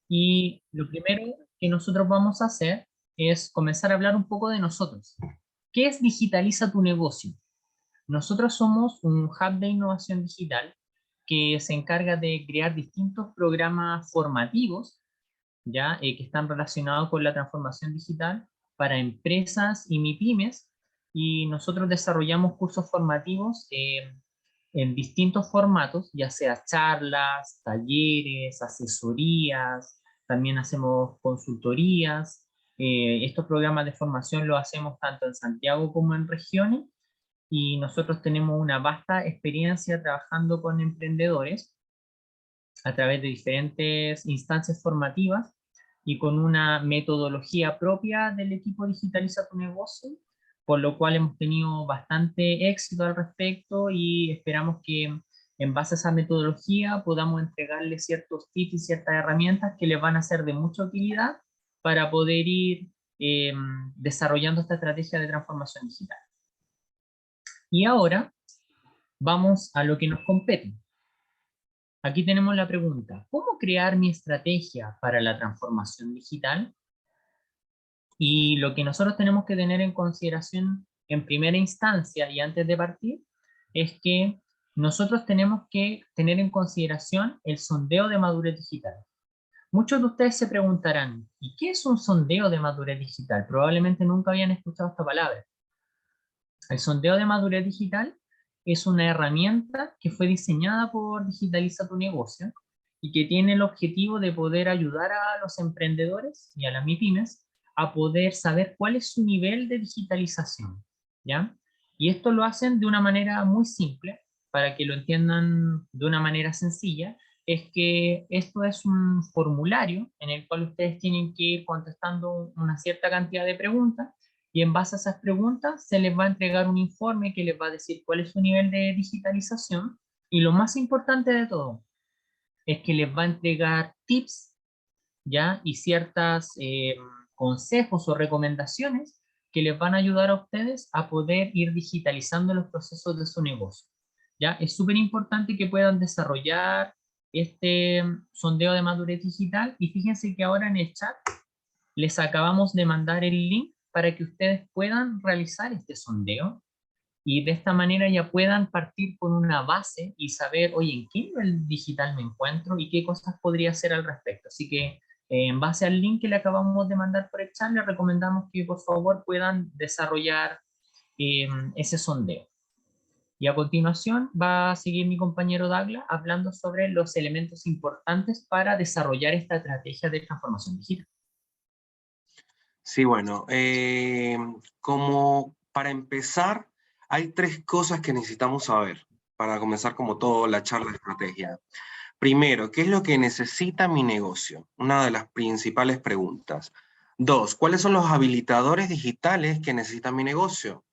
Y lo primero que nosotros vamos a hacer es comenzar a hablar un poco de nosotros. ¿Qué es Digitaliza tu negocio? Nosotros somos un hub de innovación digital que se encarga de crear distintos programas formativos, ya que están relacionados con la transformación digital para empresas y MIPYMES, y nosotros desarrollamos cursos formativos en distintos formatos, ya sea charlas, talleres, asesorías, también hacemos consultorías. Estos programas de formación los hacemos tanto en Santiago como en regiones, y nosotros tenemos una vasta experiencia trabajando con emprendedores a través de diferentes instancias formativas y con una metodología propia del equipo Digitaliza tu negocio, por lo cual hemos tenido bastante éxito al respecto y esperamos que en base a esa metodología podamos entregarles ciertos tips y ciertas herramientas que les van a ser de mucha utilidad para poder ir desarrollando esta estrategia de transformación digital. Y ahora vamos a lo que nos compete. Aquí tenemos la pregunta: ¿cómo crear mi estrategia para la transformación digital? Y lo que nosotros tenemos que tener en consideración en primera instancia y antes de partir es que nosotros tenemos que tener en consideración el sondeo de madurez digital. Muchos de ustedes se preguntarán, ¿y qué es un sondeo de madurez digital? Probablemente nunca habían escuchado esta palabra. El sondeo de madurez digital es una herramienta que fue diseñada por Digitaliza tu negocio y que tiene el objetivo de poder ayudar a los emprendedores y a las MIPYMES a poder saber cuál es su nivel de digitalización, ¿ya? Y esto lo hacen de una manera muy simple, para que lo entiendan de una manera sencilla. Es que esto es un formulario en el cual ustedes tienen que ir contestando una cierta cantidad de preguntas, y en base a esas preguntas se les va a entregar un informe que les va a decir cuál es su nivel de digitalización, y lo más importante de todo es que les va a entregar tips, ¿ya? Y ciertas consejos o recomendaciones que les van a ayudar a ustedes a poder ir digitalizando los procesos de su negocio, ¿ya? Es súper importante que puedan desarrollar este sondeo de madurez digital, y fíjense que ahora en el chat les acabamos de mandar el link para que ustedes puedan realizar este sondeo, y de esta manera ya puedan partir con una base y saber, oye, en qué nivel digital me encuentro y qué cosas podría hacer al respecto. Así que en base al link que le acabamos de mandar por el chat, les recomendamos que por favor puedan desarrollar ese sondeo. Y a continuación va a seguir mi compañero Douglas hablando sobre los elementos importantes para desarrollar esta estrategia de transformación digital. Sí, bueno, como para empezar, hay tres cosas que necesitamos saber para comenzar como todo la charla de estrategia. Primero, ¿qué es lo que necesita mi negocio? Una de las principales preguntas. Dos, ¿cuáles son los habilitadores digitales que necesita mi negocio?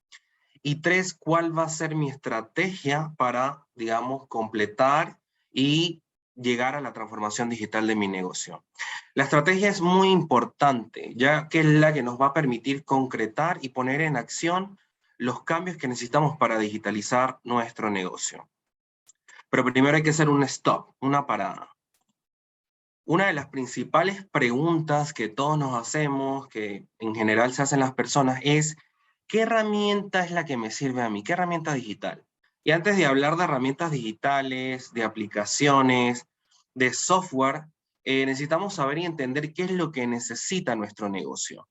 Y tres, ¿cuál va a ser mi estrategia para, digamos, completar y llegar a la transformación digital de mi negocio? La estrategia es muy importante, ya que es la que nos va a permitir concretar y poner en acción los cambios que necesitamos para digitalizar nuestro negocio. Pero primero hay que hacer un stop, una parada. Una de las principales preguntas que todos nos hacemos, que en general se hacen las personas, es ¿qué herramienta es la que me sirve a mí? ¿Qué herramienta digital? Y antes de hablar de herramientas digitales, de aplicaciones, de software, necesitamos saber y entender qué es lo que necesita nuestro negocio.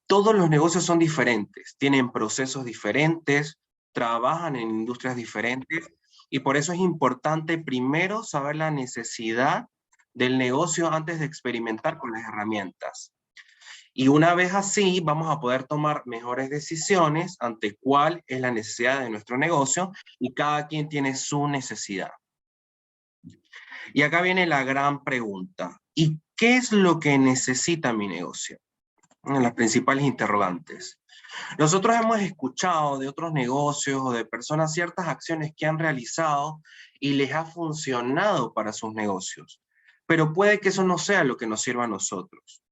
Todos los negocios son diferentes, tienen procesos diferentes, trabajan en industrias diferentes, y por eso es importante primero saber la necesidad del negocio antes de experimentar con las herramientas. Y una vez así, vamos a poder tomar mejores decisiones ante cuál es la necesidad de nuestro negocio, y cada quien tiene su necesidad. Y acá viene la gran pregunta: ¿y qué es lo que necesita mi negocio? Una de las principales interrogantes. Nosotros hemos escuchado de otros negocios o de personas ciertas acciones que han realizado y les ha funcionado para sus negocios, pero puede que eso no sea lo que nos sirva a nosotros.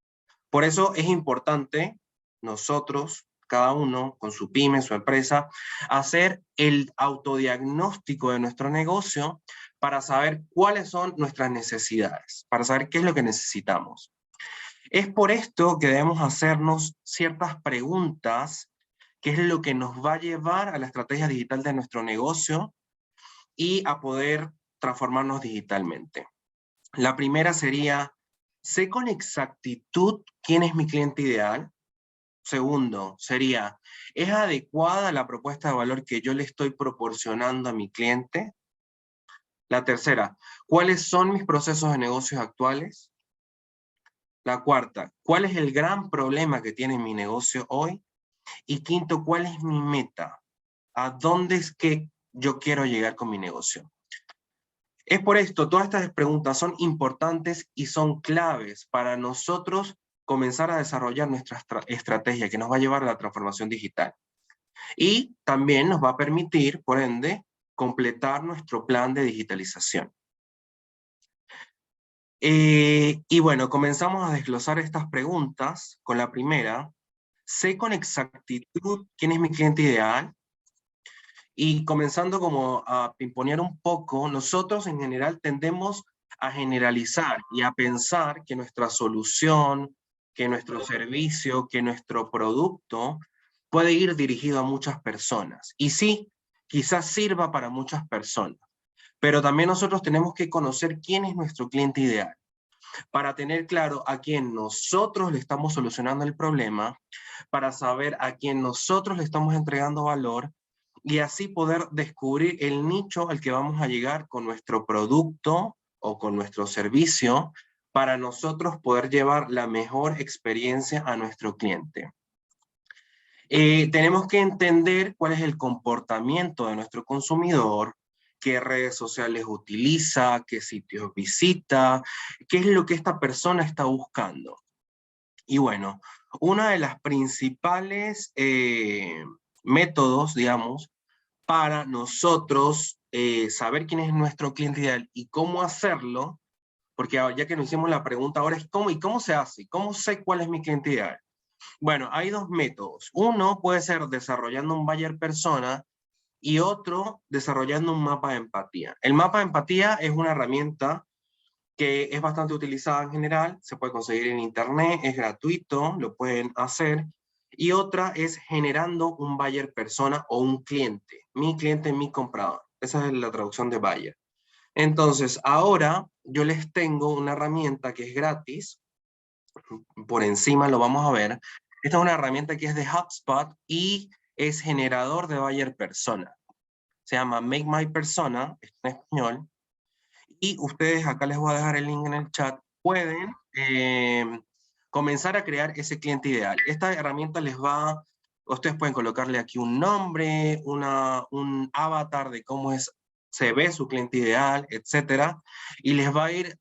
Por eso es importante nosotros, cada uno con su pyme, su empresa, hacer el autodiagnóstico de nuestro negocio para saber cuáles son nuestras necesidades, para saber qué es lo que necesitamos. Es por esto que debemos hacernos ciertas preguntas, que es lo que nos va a llevar a la estrategia digital de nuestro negocio y a poder transformarnos digitalmente. La primera sería, ¿sé con exactitud quién es mi cliente ideal? Segundo, sería, ¿es adecuada la propuesta de valor que yo le estoy proporcionando a mi cliente? La tercera, ¿cuáles son mis procesos de negocios actuales? La cuarta, ¿cuál es el gran problema que tiene mi negocio hoy? Y quinto, ¿cuál es mi meta? ¿A dónde es que yo quiero llegar con mi negocio? Es por esto, todas estas preguntas son importantes y son claves para nosotros comenzar a desarrollar nuestra estrategia que nos va a llevar a la transformación digital. Y también nos va a permitir, por ende, completar nuestro plan de digitalización. Y bueno, comenzamos a desglosar estas preguntas con la primera. ¿Sé con exactitud quién es mi cliente ideal? Y comenzando como a pimponear un poco, nosotros en general tendemos a generalizar y a pensar que nuestra solución, que nuestro servicio, que nuestro producto puede ir dirigido a muchas personas. Y sí, quizás sirva para muchas personas, pero también nosotros tenemos que conocer quién es nuestro cliente ideal, para tener claro a quién nosotros le estamos solucionando el problema, para saber a quién nosotros le estamos entregando valor, y así poder descubrir el nicho al que vamos a llegar con nuestro producto o con nuestro servicio, para nosotros poder llevar la mejor experiencia a nuestro cliente. Tenemos que entender cuál es el comportamiento de nuestro consumidor, qué redes sociales utiliza, qué sitios visita, qué es lo que esta persona está buscando. Y bueno, una de las principales métodos, digamos, para nosotros saber quién es nuestro cliente ideal y cómo hacerlo, porque ya que nos hicimos la pregunta ahora es cómo, ¿y cómo se hace? ¿Cómo sé cuál es mi cliente ideal? Bueno, hay dos métodos. Uno puede ser desarrollando un buyer persona y otro desarrollando un mapa de empatía. El mapa de empatía es una herramienta que es bastante utilizada en general, se puede conseguir en internet, es gratuito, lo pueden hacer. Y otra es generando un buyer persona o un cliente, mi comprador. Esa es la traducción de buyer. Entonces, ahora yo les tengo una herramienta que es gratis, por encima lo vamos a ver. Esta es una herramienta que es de HubSpot y es generador de buyer persona. Se llama Make My Persona, está en español. Y ustedes, acá les voy a dejar el link en el chat, pueden comenzar a crear ese cliente ideal. Esta herramienta les va, ustedes pueden colocarle aquí un nombre, un avatar de cómo se ve su cliente ideal, etcétera, y les va a ir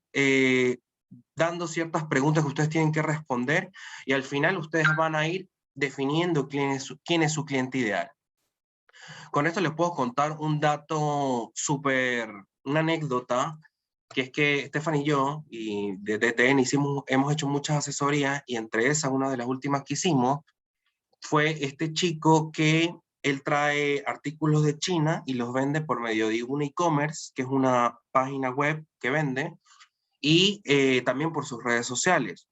dando ciertas preguntas que ustedes tienen que responder, y al final ustedes van a ir definiendo quién es su cliente ideal. Con esto les puedo contar un dato súper, una anécdota, que es que Estefan y yo, y de DTN hemos hecho muchas asesorías, y entre esas, una de las últimas que hicimos, fue este chico que él trae artículos de China y los vende por medio de un e-commerce, que es una página web que vende, y también por sus redes sociales.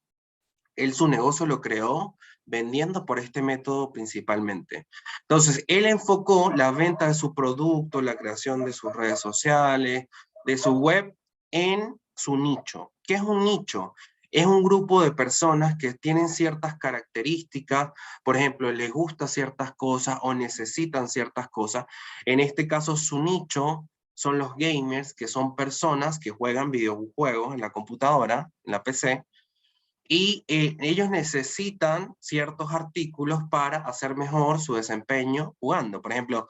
Él su negocio lo creó vendiendo por este método principalmente. Entonces, él enfocó la venta de su producto, la creación de sus redes sociales, de su web, en su nicho. ¿Qué es un nicho? Es un grupo de personas que tienen ciertas características, por ejemplo, les gusta ciertas cosas o necesitan ciertas cosas. En este caso, su nicho son los gamers, que son personas que juegan videojuegos en la computadora, en la PC, y ellos necesitan ciertos artículos para hacer mejor su desempeño jugando. Por ejemplo,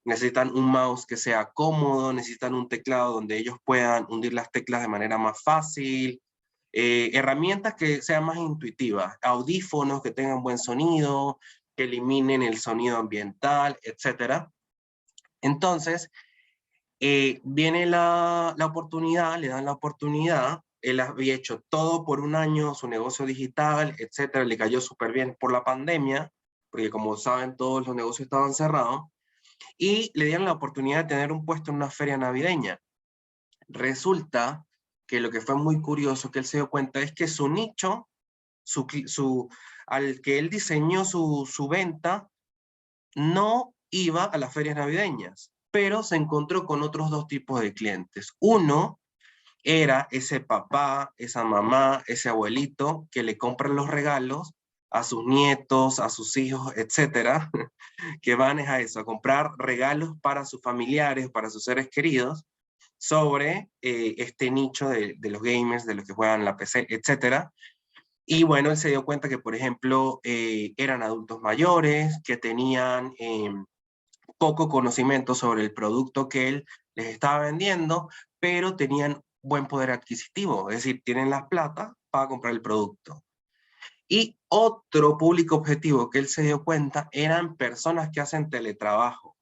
necesitan un mouse que sea cómodo, necesitan un teclado donde ellos puedan hundir las teclas de manera más fácil, herramientas que sean más intuitivas, audífonos que tengan buen sonido, que eliminen el sonido ambiental, etc. Entonces, viene la oportunidad, le dan la oportunidad. Él había hecho todo por un año, su negocio digital, etcétera, le cayó súper bien por la pandemia, porque como saben todos los negocios estaban cerrados, y le dieron la oportunidad de tener un puesto en una feria navideña. Resulta que lo que fue muy curioso que él se dio cuenta es que su nicho, al que él diseñó su venta, no iba a las ferias navideñas, pero se encontró con otros dos tipos de clientes. Uno era ese papá, esa mamá, ese abuelito que le compran los regalos a sus nietos, a sus hijos, etcétera, que van a eso, a comprar regalos para sus familiares, para sus seres queridos, sobre este nicho de los gamers, de los que juegan la PC, etcétera. Y bueno, él se dio cuenta que, por ejemplo, eran adultos mayores, que tenían poco conocimiento sobre el producto que él les estaba vendiendo, pero tenían buen poder adquisitivo, es decir, tienen la plata para comprar el producto. Y otro público objetivo que él se dio cuenta eran personas que hacen teletrabajo.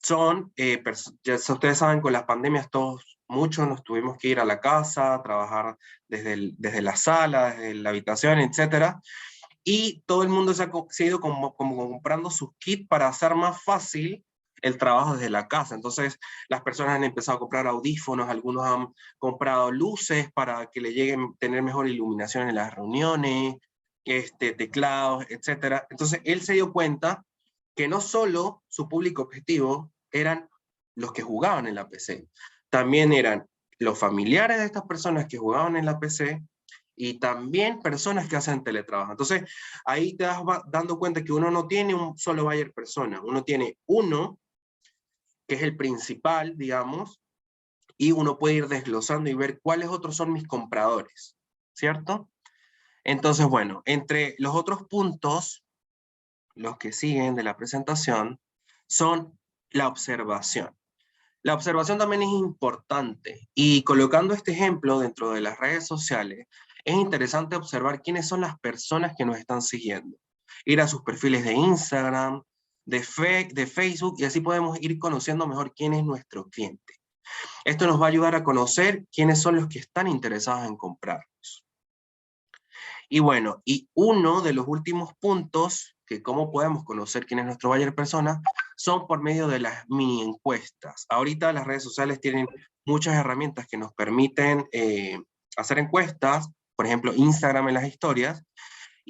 Son, ya ustedes saben, con las pandemias todos, muchos nos tuvimos que ir a la casa, a trabajar desde la sala, desde la habitación, etcétera. Y todo el mundo se ha ido como comprando sus kits para hacer más fácil el trabajo desde la casa. Entonces, las personas han empezado a comprar audífonos, algunos han comprado luces para que le lleguen, tener mejor iluminación en las reuniones, teclados, etcétera. Entonces, él se dio cuenta que no solo su público objetivo eran los que jugaban en la PC, también eran los familiares de estas personas que jugaban en la PC y también personas que hacen teletrabajo. Entonces, ahí te vas dando cuenta que uno no tiene un solo buyer persona, uno tiene uno que es el principal, digamos, y uno puede ir desglosando y ver cuáles otros son mis compradores, ¿cierto? Entonces, bueno, entre los otros puntos, los que siguen de la presentación, son la observación. La observación también es importante y colocando este ejemplo dentro de las redes sociales, es interesante observar quiénes son las personas que nos están siguiendo. Ir a sus perfiles de Instagram, de Facebook, y así podemos ir conociendo mejor quién es nuestro cliente. Esto nos va a ayudar a conocer quiénes son los que están interesados en comprarnos. Y bueno, y uno de los últimos puntos, que cómo podemos conocer quién es nuestro buyer persona, son por medio de las mini encuestas. Ahorita las redes sociales tienen muchas herramientas que nos permiten hacer encuestas, por ejemplo, Instagram en las historias,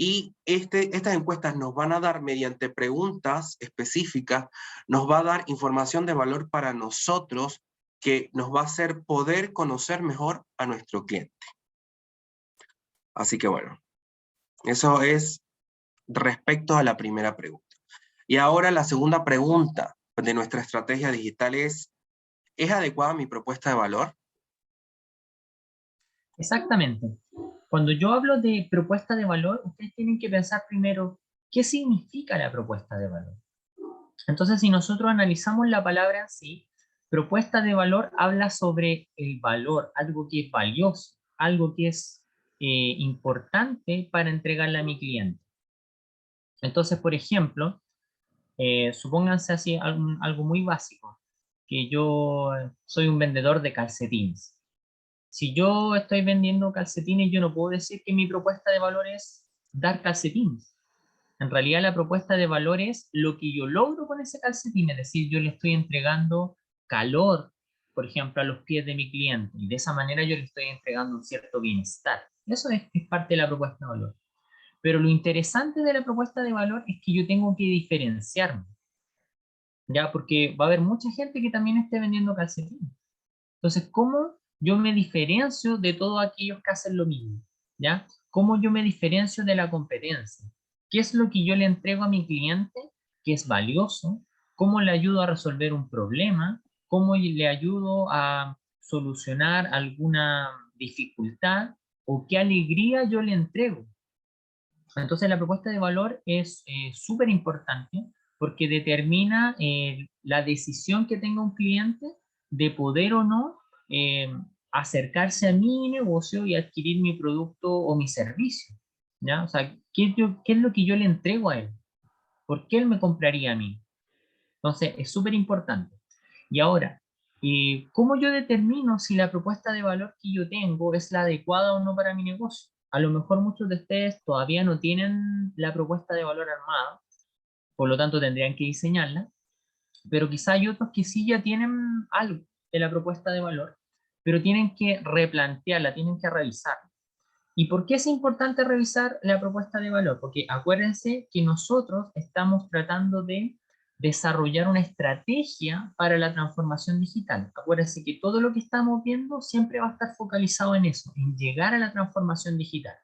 y estas encuestas nos van a dar, mediante preguntas específicas, nos va a dar información de valor para nosotros que nos va a hacer poder conocer mejor a nuestro cliente. Así que bueno, eso es respecto a la primera pregunta. Y ahora la segunda pregunta de nuestra estrategia digital ¿es adecuada mi propuesta de valor? Exactamente. Cuando yo hablo de propuesta de valor, ustedes tienen que pensar primero, ¿qué significa la propuesta de valor? Entonces, si nosotros analizamos la palabra en sí, propuesta de valor habla sobre el valor, algo que es valioso, algo que es importante para entregarle a mi cliente. Entonces, por ejemplo, supónganse así algo muy básico, que yo soy un vendedor de calcetines. Si yo estoy vendiendo calcetines, yo no puedo decir que mi propuesta de valor es dar calcetines. En realidad la propuesta de valor es lo que yo logro con ese calcetín, es decir, yo le estoy entregando calor, por ejemplo, a los pies de mi cliente, y de esa manera yo le estoy entregando un cierto bienestar. Eso es parte de la propuesta de valor. Pero lo interesante de la propuesta de valor es que yo tengo que diferenciarme, ¿ya? Porque va a haber mucha gente que también esté vendiendo calcetines. Entonces, ¿cómo yo me diferencio de todos aquellos que hacen lo mismo? ¿Ya? ¿Cómo yo me diferencio de la competencia? ¿Qué es lo que yo le entrego a mi cliente que es valioso? ¿Cómo le ayudo a resolver un problema? ¿Cómo le ayudo a solucionar alguna dificultad? ¿O qué alegría yo le entrego? Entonces, la propuesta de valor es súper importante porque determina la decisión que tenga un cliente de poder o no eh, acercarse a mi negocio y adquirir mi producto o mi servicio. ¿Ya? O sea, ¿qué es lo que yo le entrego a él? ¿Por qué él me compraría a mí? Entonces, es súper importante. Y ahora, ¿cómo yo determino si la propuesta de valor que yo tengo es la adecuada o no para mi negocio? A lo mejor muchos de ustedes todavía no tienen la propuesta de valor armada, por lo tanto tendrían que diseñarla, pero quizá hay otros que sí ya tienen algo de la propuesta de valor, pero tienen que replantearla, tienen que revisarla. ¿Y por qué es importante revisar la propuesta de valor? Porque acuérdense que nosotros estamos tratando de desarrollar una estrategia para la transformación digital. Acuérdense que todo lo que estamos viendo siempre va a estar focalizado en eso, en llegar a la transformación digital.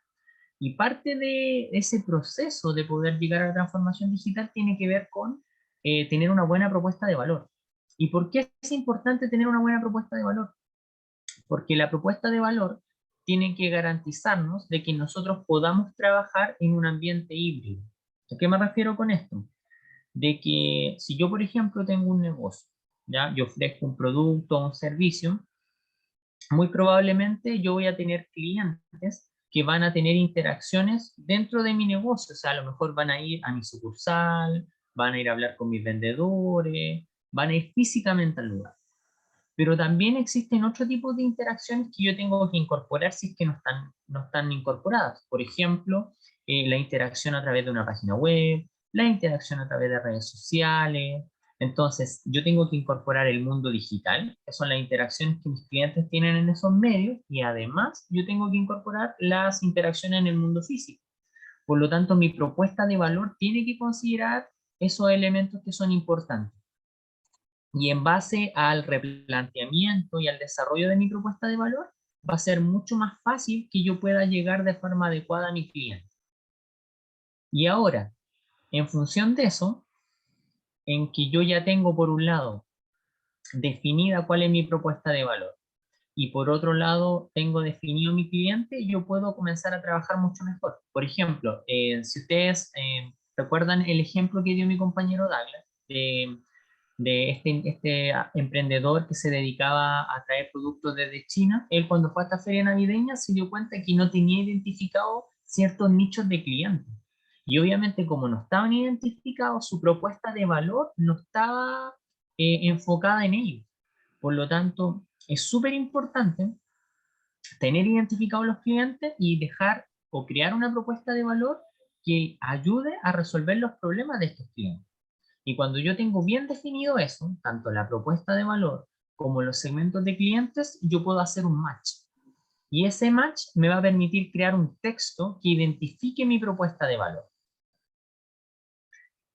Y parte de ese proceso de poder llegar a la transformación digital tiene que ver con tener una buena propuesta de valor. ¿Y por qué es importante tener una buena propuesta de valor? Porque la propuesta de valor tiene que garantizarnos de que nosotros podamos trabajar en un ambiente híbrido. ¿A qué me refiero con esto? De que si yo, por ejemplo, tengo un negocio, ¿ya? Yo ofrezco un producto o un servicio, muy probablemente yo voy a tener clientes que van a tener interacciones dentro de mi negocio, o sea, a lo mejor van a ir a mi sucursal, van a ir a hablar con mis vendedores, van a ir físicamente al lugar. Pero también existen otro tipo de interacciones que yo tengo que incorporar si es que no están incorporadas. Por ejemplo, la interacción a través de una página web, la interacción a través de redes sociales. Entonces, yo tengo que incorporar el mundo digital, que son las interacciones que mis clientes tienen en esos medios, y además yo tengo que incorporar las interacciones en el mundo físico. Por lo tanto, mi propuesta de valor tiene que considerar esos elementos que son importantes. Y en base al replanteamiento y al desarrollo de mi propuesta de valor, va a ser mucho más fácil que yo pueda llegar de forma adecuada a mi cliente. Y ahora, en función de eso, en que yo ya tengo por un lado definida cuál es mi propuesta de valor y por otro lado tengo definido mi cliente, yo puedo comenzar a trabajar mucho mejor. Por ejemplo, si ustedes recuerdan el ejemplo que dio mi compañero Douglas, de este emprendedor que se dedicaba a traer productos desde China, él cuando fue a esta feria navideña se dio cuenta que no tenía identificado ciertos nichos de clientes. Y obviamente como no estaban identificados, su propuesta de valor no estaba enfocada en ellos. Por lo tanto, es súper importante tener identificados los clientes y dejar o crear una propuesta de valor que ayude a resolver los problemas de estos clientes. Y cuando yo tengo bien definido eso, tanto la propuesta de valor como los segmentos de clientes, yo puedo hacer un match. Y ese match me va a permitir crear un texto que identifique mi propuesta de valor.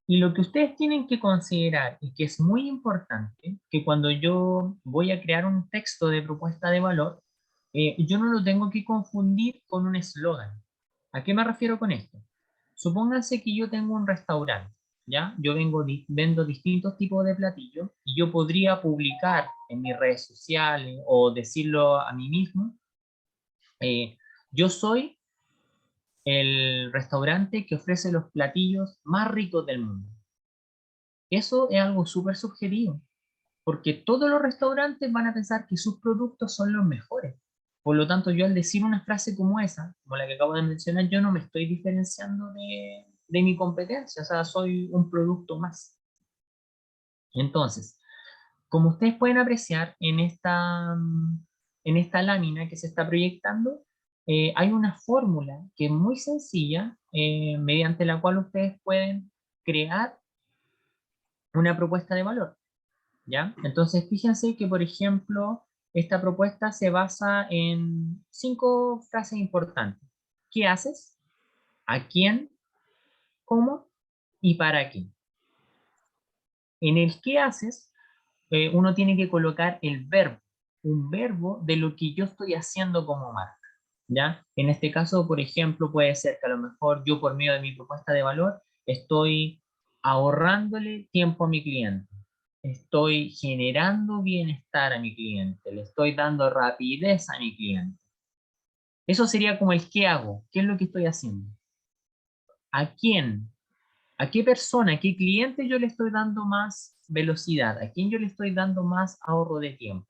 Y lo que ustedes tienen que considerar, y que es muy importante, que cuando yo voy a crear un texto de propuesta de valor, yo no lo tengo que confundir con un eslogan. ¿A qué me refiero con esto? Supónganse que yo tengo un restaurante, ¿ya? Yo vendo distintos tipos de platillos y yo podría publicar en mis redes sociales o decirlo a mí mismo, yo soy el restaurante que ofrece los platillos más ricos del mundo. Eso es algo súper subjetivo, porque todos los restaurantes van a pensar que sus productos son los mejores. Por lo tanto, yo al decir una frase como esa, como la que acabo de mencionar, yo no me estoy diferenciando de mi competencia, o sea, soy un producto más. Entonces, como ustedes pueden apreciar en esta lámina que se está proyectando, hay una fórmula que es muy sencilla, mediante la cual ustedes pueden crear una propuesta de valor. ¿Ya? Entonces, fíjense que, por ejemplo, esta propuesta se basa en 5 frases importantes. ¿Qué haces? ¿A quién? ¿Cómo? ¿Y para qué? En el qué haces, uno tiene que colocar el verbo, un verbo de lo que yo estoy haciendo como marca. ¿Ya? En este caso, por ejemplo, puede ser que a lo mejor yo por medio de mi propuesta de valor estoy ahorrándole tiempo a mi cliente, estoy generando bienestar a mi cliente, le estoy dando rapidez a mi cliente. Eso sería como el qué hago, qué es lo que estoy haciendo. ¿A quién? ¿A qué persona, a qué cliente yo le estoy dando más velocidad? ¿A quién yo le estoy dando más ahorro de tiempo?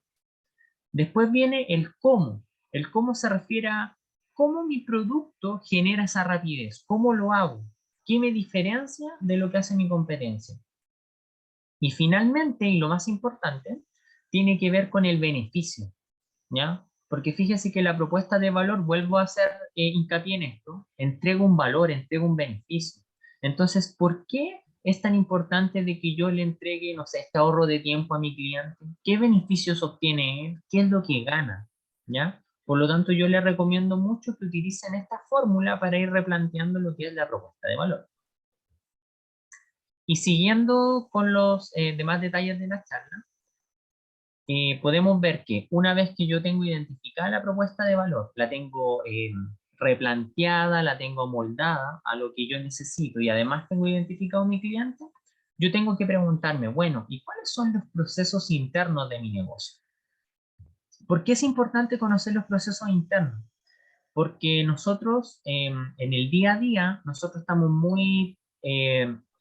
Después viene el cómo. El cómo se refiere a cómo mi producto genera esa rapidez, cómo lo hago, qué me diferencia de lo que hace mi competencia. Y finalmente, y lo más importante, tiene que ver con el beneficio, ¿ya? Porque fíjese que la propuesta de valor, vuelvo a hacer hincapié en esto, entrega un valor, entrega un beneficio. Entonces, ¿por qué es tan importante de que yo le entregue, no sé, este ahorro de tiempo a mi cliente? ¿Qué beneficios obtiene él? ¿Qué es lo que gana? ¿ya? Por lo tanto, yo les recomiendo mucho que utilicen esta fórmula para ir replanteando lo que es la propuesta de valor. Y siguiendo con los demás detalles de la charla, podemos ver que una vez que yo tengo identificada la propuesta de valor, la tengo replanteada, la tengo moldada a lo que yo necesito y además tengo identificado mi cliente, yo tengo que preguntarme, bueno, ¿y cuáles son los procesos internos de mi negocio? ¿Por qué es importante conocer los procesos internos? Porque nosotros en el día a día, nosotros estamos muy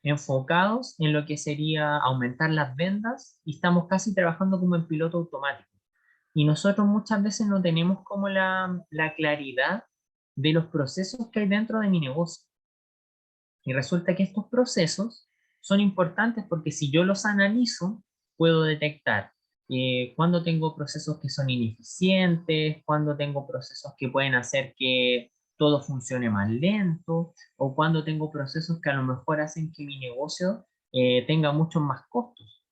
enfocados en lo que sería aumentar las ventas y estamos casi trabajando como en piloto automático. Y nosotros muchas veces no tenemos como la claridad de los procesos que hay dentro de mi negocio. Y resulta que estos procesos son importantes porque si yo los analizo, puedo detectar cuando tengo procesos que son ineficientes, cuando tengo procesos que pueden hacer que todo funcione más lento, o cuando tengo procesos que a lo mejor hacen que mi negocio tenga muchos más costos.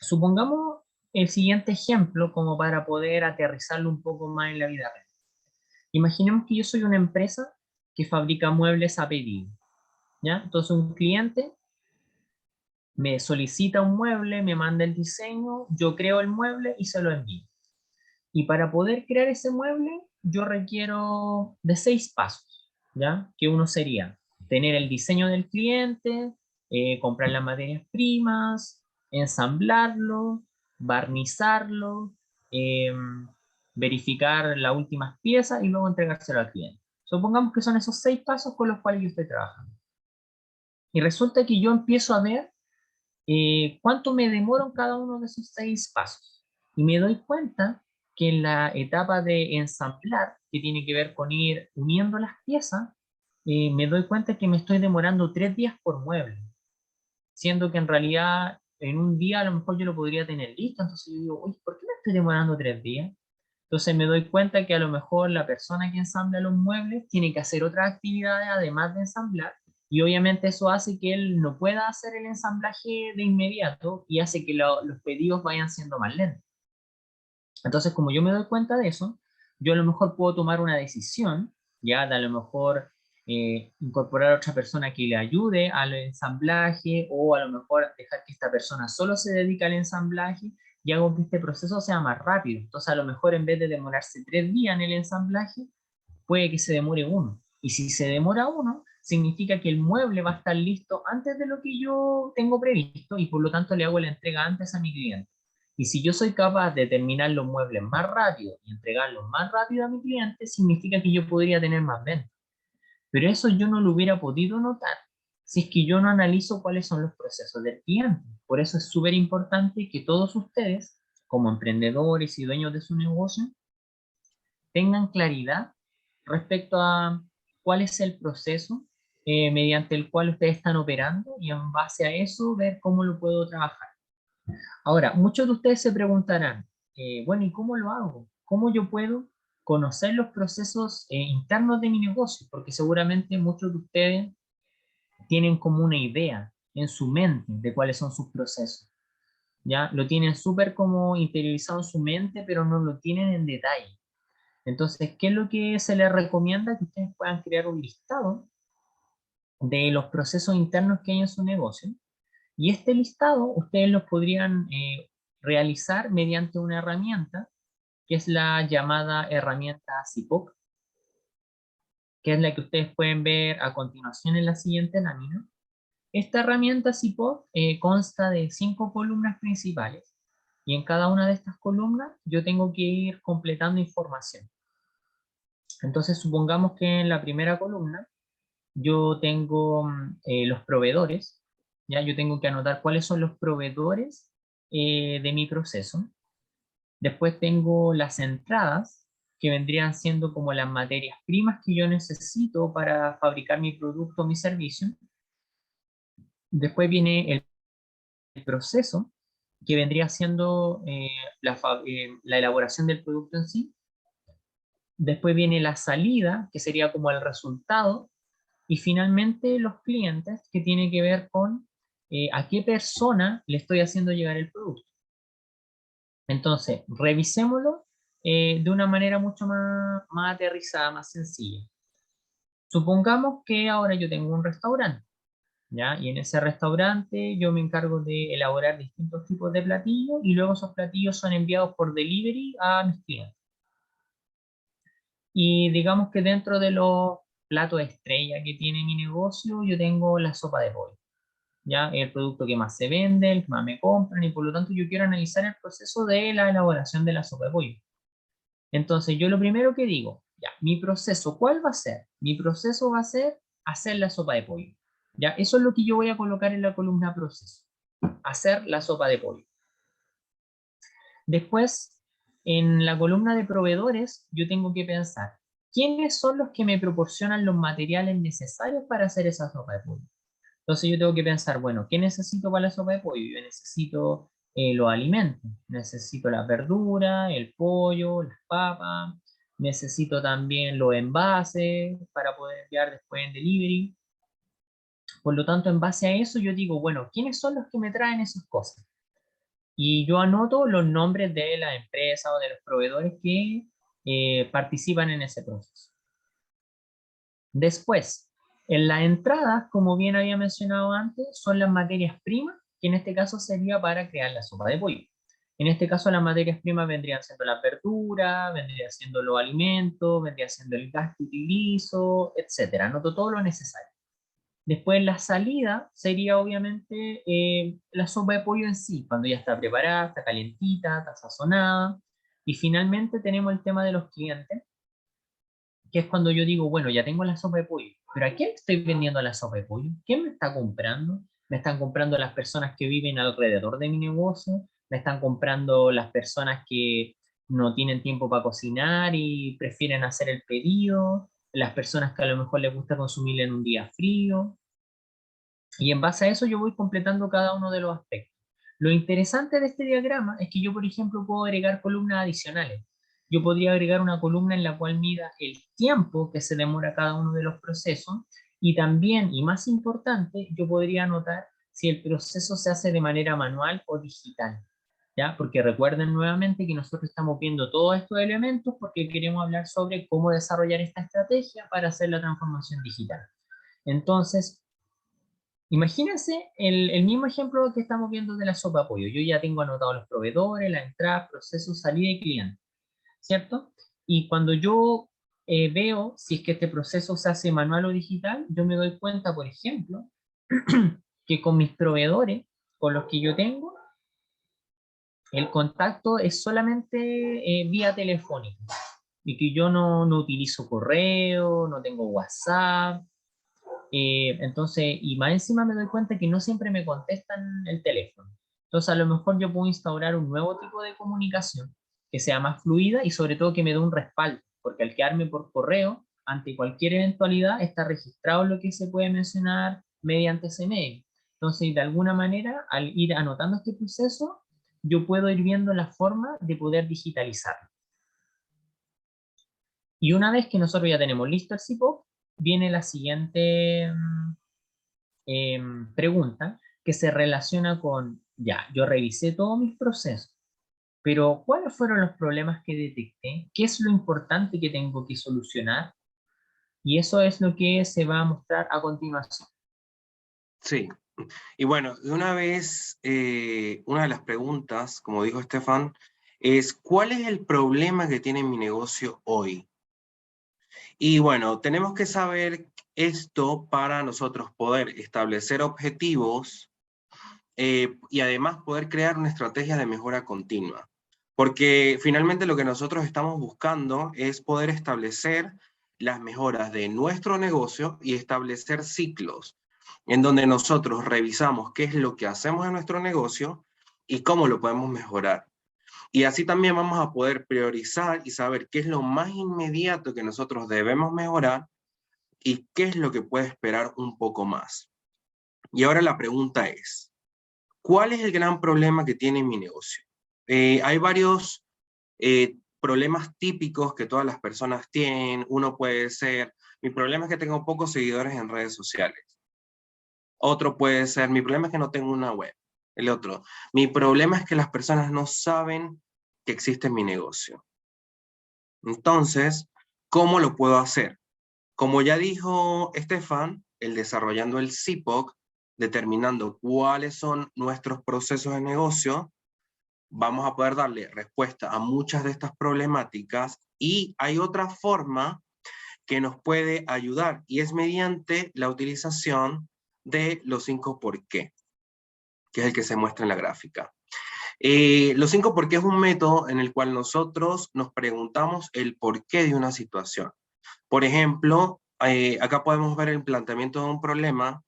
Supongamos el siguiente ejemplo como para poder aterrizarlo un poco más en la vida real. Imaginemos que yo soy una empresa que fabrica muebles a pedido. ¿Ya? Entonces un cliente me solicita un mueble, me manda el diseño, yo creo el mueble y se lo envío. Y para poder crear ese mueble, yo requiero de 6 pasos, ¿ya? Que uno sería tener el diseño del cliente, comprar las materias primas, ensamblarlo, barnizarlo, eh, verificar las últimas piezas y luego entregárselo al cliente. Supongamos que son esos 6 pasos con los cuales yo estoy trabajando. Y resulta que yo empiezo a ver cuánto me demoro en cada uno de esos 6 pasos. Y me doy cuenta que en la etapa de ensamblar, que tiene que ver con ir uniendo las piezas, me doy cuenta que me estoy demorando 3 días por mueble, siendo que en realidad en un día a lo mejor yo lo podría tener listo. Entonces yo digo, uy, ¿por qué me estoy demorando 3 días? Entonces me doy cuenta que a lo mejor la persona que ensambla los muebles tiene que hacer otras actividades además de ensamblar, y obviamente eso hace que él no pueda hacer el ensamblaje de inmediato y hace que los pedidos vayan siendo más lentos. Entonces, como yo me doy cuenta de eso, yo a lo mejor puedo tomar una decisión, ya de a lo mejor incorporar a otra persona que le ayude al ensamblaje, o a lo mejor dejar que esta persona solo se dedique al ensamblaje y hago que este proceso sea más rápido. Entonces, a lo mejor en vez de demorarse 3 días en el ensamblaje, puede que se demore uno. Y si se demora uno, significa que el mueble va a estar listo antes de lo que yo tengo previsto y por lo tanto le hago la entrega antes a mi cliente. Y si yo soy capaz de terminar los muebles más rápido y entregarlos más rápido a mi cliente, significa que yo podría tener más ventas. Pero eso yo no lo hubiera podido notar si es que yo no analizo cuáles son los procesos del cliente. Por eso es súper importante que todos ustedes, como emprendedores y dueños de su negocio, tengan claridad respecto a cuál es el proceso mediante el cual ustedes están operando, y en base a eso ver cómo lo puedo trabajar. Ahora, muchos de ustedes se preguntarán, bueno, ¿y cómo lo hago? ¿Cómo yo puedo conocer los procesos internos de mi negocio? Porque seguramente muchos de ustedes tienen como una idea en su mente de cuáles son sus procesos. ¿Ya? Lo tienen súper como interiorizado en su mente, pero no lo tienen en detalle. Entonces, ¿qué es lo que se les recomienda? Que ustedes puedan crear un listado de los procesos internos que hay en su negocio. Y este listado ustedes lo podrían realizar mediante una herramienta que es la llamada herramienta CIPOC, que es la que ustedes pueden ver a continuación en la siguiente lámina. Esta herramienta CIPOC consta de 5 columnas principales, y en cada una de estas columnas yo tengo que ir completando información. Entonces supongamos que en la primera columna yo tengo los proveedores, ¿ya? Yo tengo que anotar cuáles son los proveedores de mi proceso. Después tengo las entradas, que vendrían siendo como las materias primas que yo necesito para fabricar mi producto o mi servicio. Después viene el proceso, que vendría siendo la elaboración del producto en sí. Después viene la salida, que sería como el resultado. Y finalmente los clientes, que tiene que ver con a qué persona le estoy haciendo llegar el producto. Entonces, revisémoslo de una manera mucho más aterrizada, más sencilla. Supongamos que ahora yo tengo un restaurante, ¿ya? Y en ese restaurante yo me encargo de elaborar distintos tipos de platillos y luego esos platillos son enviados por delivery a mis clientes. Y digamos que dentro de los platos estrella que tiene mi negocio, yo tengo la sopa de pollo, ¿ya? El producto que más se vende, el que más me compran, y por lo tanto yo quiero analizar el proceso de la elaboración de la sopa de pollo. Entonces yo lo primero que digo, ya, mi proceso, ¿cuál va a ser? Mi proceso va a ser hacer la sopa de pollo. Ya, eso es lo que yo voy a colocar en la columna proceso, hacer la sopa de pollo. Después, en la columna de proveedores, yo tengo que pensar, ¿quiénes son los que me proporcionan los materiales necesarios para hacer esa sopa de pollo? Entonces yo tengo que pensar, bueno, ¿qué necesito para la sopa de pollo? Yo necesito los alimentos, necesito la verdura, el pollo, las papas, necesito también los envases para poder enviar después en delivery. Por lo tanto, en base a eso yo digo, bueno, ¿quiénes son los que me traen esas cosas? Y yo anoto los nombres de la empresa o de los proveedores que participan en ese proceso. Después, en la entrada, como bien había mencionado antes, son las materias primas, que en este caso sería para crear la sopa de pollo. En este caso, las materias primas vendrían siendo la verdura, vendría siendo los alimentos, vendría siendo el gas que utilizo, etcétera. Anoto todo lo necesario. Después, la salida sería obviamente la sopa de pollo en sí, cuando ya está preparada, está calientita, está sazonada. Y finalmente tenemos el tema de los clientes, que es cuando yo digo, bueno, ya tengo la sopa de pollo, pero ¿a quién estoy vendiendo la sopa de pollo? ¿Quién me está comprando? ¿Me están comprando las personas que viven alrededor de mi negocio? ¿Me están comprando las personas que no tienen tiempo para cocinar y prefieren hacer el pedido? ¿Las personas que a lo mejor les gusta consumir en un día frío? Y en base a eso yo voy completando cada uno de los aspectos. Lo interesante de este diagrama es que yo, por ejemplo, puedo agregar columnas adicionales. Yo podría agregar una columna en la cual mida el tiempo que se demora cada uno de los procesos y también, y más importante, yo podría anotar si el proceso se hace de manera manual o digital. ¿Ya? Porque recuerden nuevamente que nosotros estamos viendo todos estos elementos porque queremos hablar sobre cómo desarrollar esta estrategia para hacer la transformación digital. Entonces, imagínense el mismo ejemplo que estamos viendo de la sopa de pollo. Yo ya tengo anotados los proveedores, la entrada, proceso, salida y cliente, ¿cierto? Y cuando yo veo si es que este proceso se hace manual o digital, yo me doy cuenta, por ejemplo, que con mis proveedores, con los que yo tengo, el contacto es solamente vía telefónica y que yo no utilizo correo, no tengo WhatsApp. Entonces, y más encima me doy cuenta que no siempre me contestan el teléfono. Entonces, a lo mejor yo puedo instaurar un nuevo tipo de comunicación que sea más fluida y sobre todo que me dé un respaldo, porque al quedarme por correo, ante cualquier eventualidad, está registrado lo que se puede mencionar mediante ese mail. Entonces, de alguna manera, al ir anotando este proceso, yo puedo ir viendo la forma de poder digitalizarlo. Y una vez que nosotros ya tenemos listo el CIPO, viene la siguiente pregunta que se relaciona con, ya, yo revisé todos mis procesos, pero ¿cuáles fueron los problemas que detecté? ¿Qué es lo importante que tengo que solucionar? Y eso es lo que se va a mostrar a continuación. Sí. Y bueno, de una vez, una de las preguntas, como dijo Estefan, es ¿cuál es el problema que tiene mi negocio hoy? Y bueno, tenemos que saber esto para nosotros poder establecer objetivos y además poder crear una estrategia de mejora continua. Porque finalmente lo que nosotros estamos buscando es poder establecer las mejoras de nuestro negocio y establecer ciclos en donde nosotros revisamos qué es lo que hacemos en nuestro negocio y cómo lo podemos mejorar. Y así también vamos a poder priorizar y saber qué es lo más inmediato que nosotros debemos mejorar y qué es lo que puede esperar un poco más. Y ahora la pregunta es, ¿cuál es el gran problema que tiene mi negocio? Hay varios problemas típicos que todas las personas tienen. Uno puede ser, mi problema es que tengo pocos seguidores en redes sociales. Otro puede ser, mi problema es que no tengo una web. El otro, mi problema es que las personas no saben que existe mi negocio. Entonces, ¿cómo lo puedo hacer? Como ya dijo Estefan, el desarrollando el CIPOC, determinando cuáles son nuestros procesos de negocio, vamos a poder darle respuesta a muchas de estas problemáticas, y hay otra forma que nos puede ayudar, y es mediante la utilización de los 5 por qué, que es el que se muestra en la gráfica. Los 5 por qué es un método en el cual nosotros nos preguntamos el porqué de una situación. Por ejemplo, acá podemos ver el planteamiento de un problema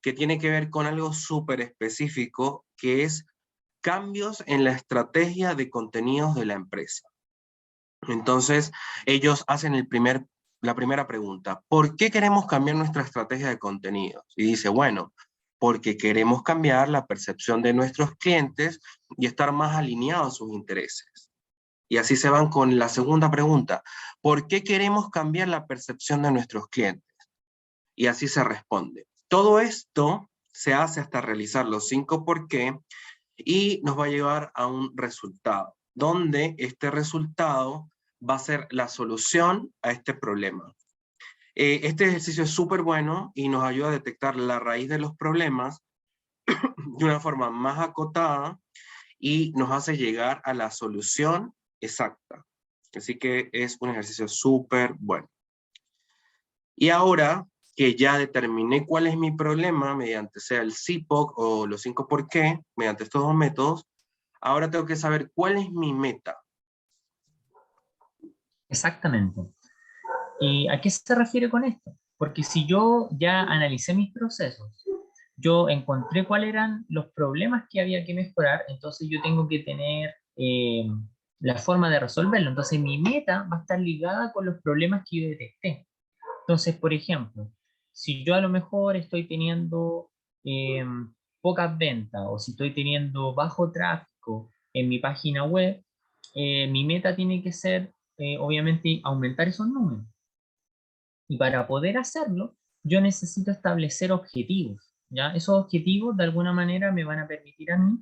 que tiene que ver con algo súper específico, que es cambios en la estrategia de contenidos de la empresa. Entonces, ellos hacen la primera pregunta: ¿por qué queremos cambiar nuestra estrategia de contenidos? Y dice, bueno, porque queremos cambiar la percepción de nuestros clientes y estar más alineados a sus intereses. Y así se van con la segunda pregunta: ¿por qué queremos cambiar la percepción de nuestros clientes? Y así se responde. Todo esto se hace hasta realizar los 5 por qué, y nos va a llevar a un resultado, donde este resultado va a ser la solución a este problema. Este ejercicio es súper bueno y nos ayuda a detectar la raíz de los problemas de una forma más acotada y nos hace llegar a la solución exacta. Así que es un ejercicio súper bueno. Y ahora que ya determiné cuál es mi problema mediante sea el CIPOC o los 5 por qué, mediante estos dos métodos, ahora tengo que saber cuál es mi meta. Exactamente. ¿Y a qué se refiere con esto? Porque si yo ya analicé mis procesos, yo encontré cuáles eran los problemas que había que mejorar, entonces yo tengo que tener la forma de resolverlo. Entonces mi meta va a estar ligada con los problemas que yo detecté. Entonces, por ejemplo, si yo a lo mejor estoy teniendo eh, pocas ventas, o si estoy teniendo bajo tráfico en mi página web, mi meta tiene que ser, obviamente, aumentar esos números. Y para poder hacerlo, yo necesito establecer objetivos, ¿ya? Esos objetivos de alguna manera me van a permitir a mí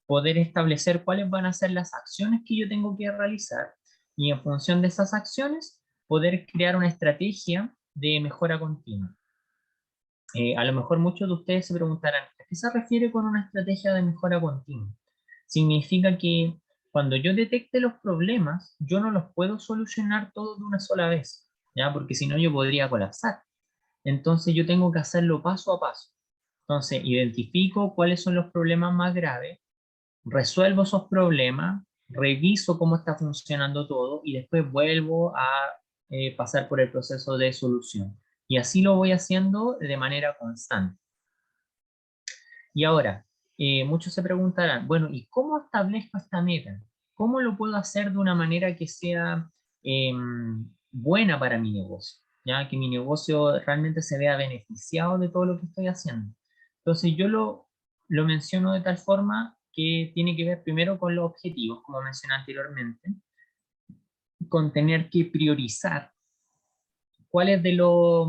poder establecer cuáles van a ser las acciones que yo tengo que realizar, y en función de esas acciones poder crear una estrategia de mejora continua. A lo mejor muchos de ustedes se preguntarán, ¿a qué se refiere con una estrategia de mejora continua? Significa que cuando yo detecte los problemas, yo no los puedo solucionar todos de una sola vez, ¿ya? Porque si no yo podría colapsar. Entonces yo tengo que hacerlo paso a paso. Entonces identifico cuáles son los problemas más graves, resuelvo esos problemas, reviso cómo está funcionando todo y después vuelvo a pasar por el proceso de solución. Y así lo voy haciendo de manera constante. Y ahora, muchos se preguntarán, bueno, ¿y cómo establezco esta meta? ¿Cómo lo puedo hacer de una manera que sea buena para mi negocio? ¿Ya? Que mi negocio realmente se vea beneficiado de todo lo que estoy haciendo. Entonces yo lo menciono de tal forma que tiene que ver primero con los objetivos, como mencioné anteriormente, con tener que priorizar cuáles de los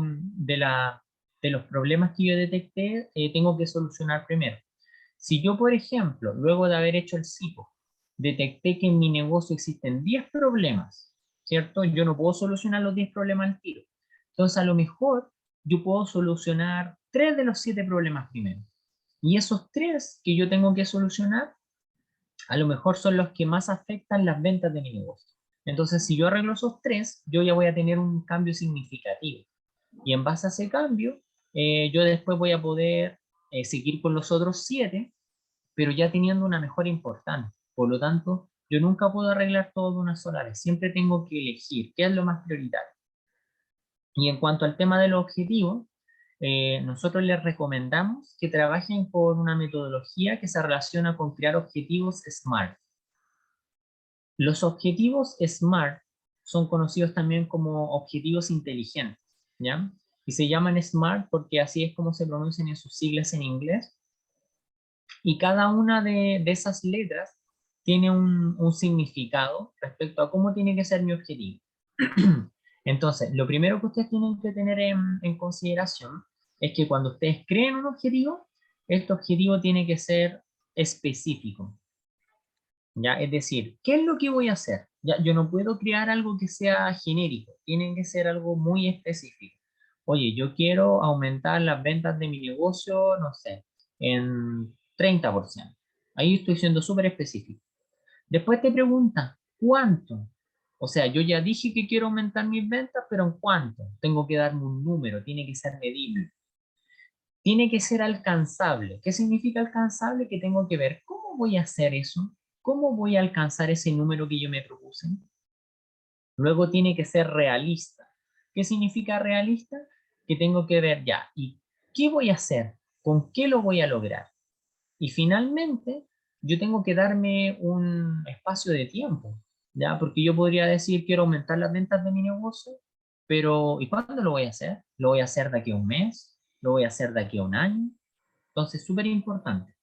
problemas que yo detecté tengo que solucionar primero. Si yo, por ejemplo, luego de haber hecho el CIPO, detecté que en mi negocio existen 10 problemas, ¿cierto? Yo no puedo solucionar los 10 problemas al tiro. Entonces, a lo mejor yo puedo solucionar 3 de los 7 problemas primero. Y esos 3 que yo tengo que solucionar, a lo mejor son los que más afectan las ventas de mi negocio. Entonces, si yo arreglo esos 3, yo ya voy a tener un cambio significativo. Y en base a ese cambio, yo después voy a poder seguir con los otros 7, pero ya teniendo una mejora importante. Por lo tanto, yo nunca puedo arreglar todo de una sola vez. Siempre tengo que elegir qué es lo más prioritario. Y en cuanto al tema de los objetivos, nosotros les recomendamos que trabajen con una metodología que se relaciona con crear objetivos SMART. Los objetivos SMART son conocidos también como objetivos inteligentes, ¿ya? Y se llaman SMART porque así es como se pronuncian en sus siglas en inglés. Y cada una de esas letras tiene un significado respecto a cómo tiene que ser mi objetivo. Entonces, lo primero que ustedes tienen que tener en consideración es que cuando ustedes creen un objetivo, este objetivo tiene que ser específico, ¿ya? Es decir, ¿qué es lo que voy a hacer? Ya, yo no puedo crear algo que sea genérico, tiene que ser algo muy específico. Oye, yo quiero aumentar las ventas de mi negocio, no sé, en 30%. Ahí estoy siendo súper específico. Después te pregunta, ¿cuánto? O sea, yo ya dije que quiero aumentar mis ventas, pero ¿en cuánto? Tengo que darme un número, tiene que ser medible. Tiene que ser alcanzable. ¿Qué significa alcanzable? Que tengo que ver cómo voy a hacer eso, cómo voy a alcanzar ese número que yo me propuse. Luego tiene que ser realista. ¿Qué significa realista? Que tengo que ver ya, ¿y qué voy a hacer? ¿Con qué lo voy a lograr? Y finalmente, yo tengo que darme un espacio de tiempo, ¿ya? Porque yo podría decir, quiero aumentar las ventas de mi negocio, pero ¿y cuándo lo voy a hacer? ¿Lo voy a hacer de aquí a un mes? ¿Lo voy a hacer de aquí a un año? Entonces, súper importante.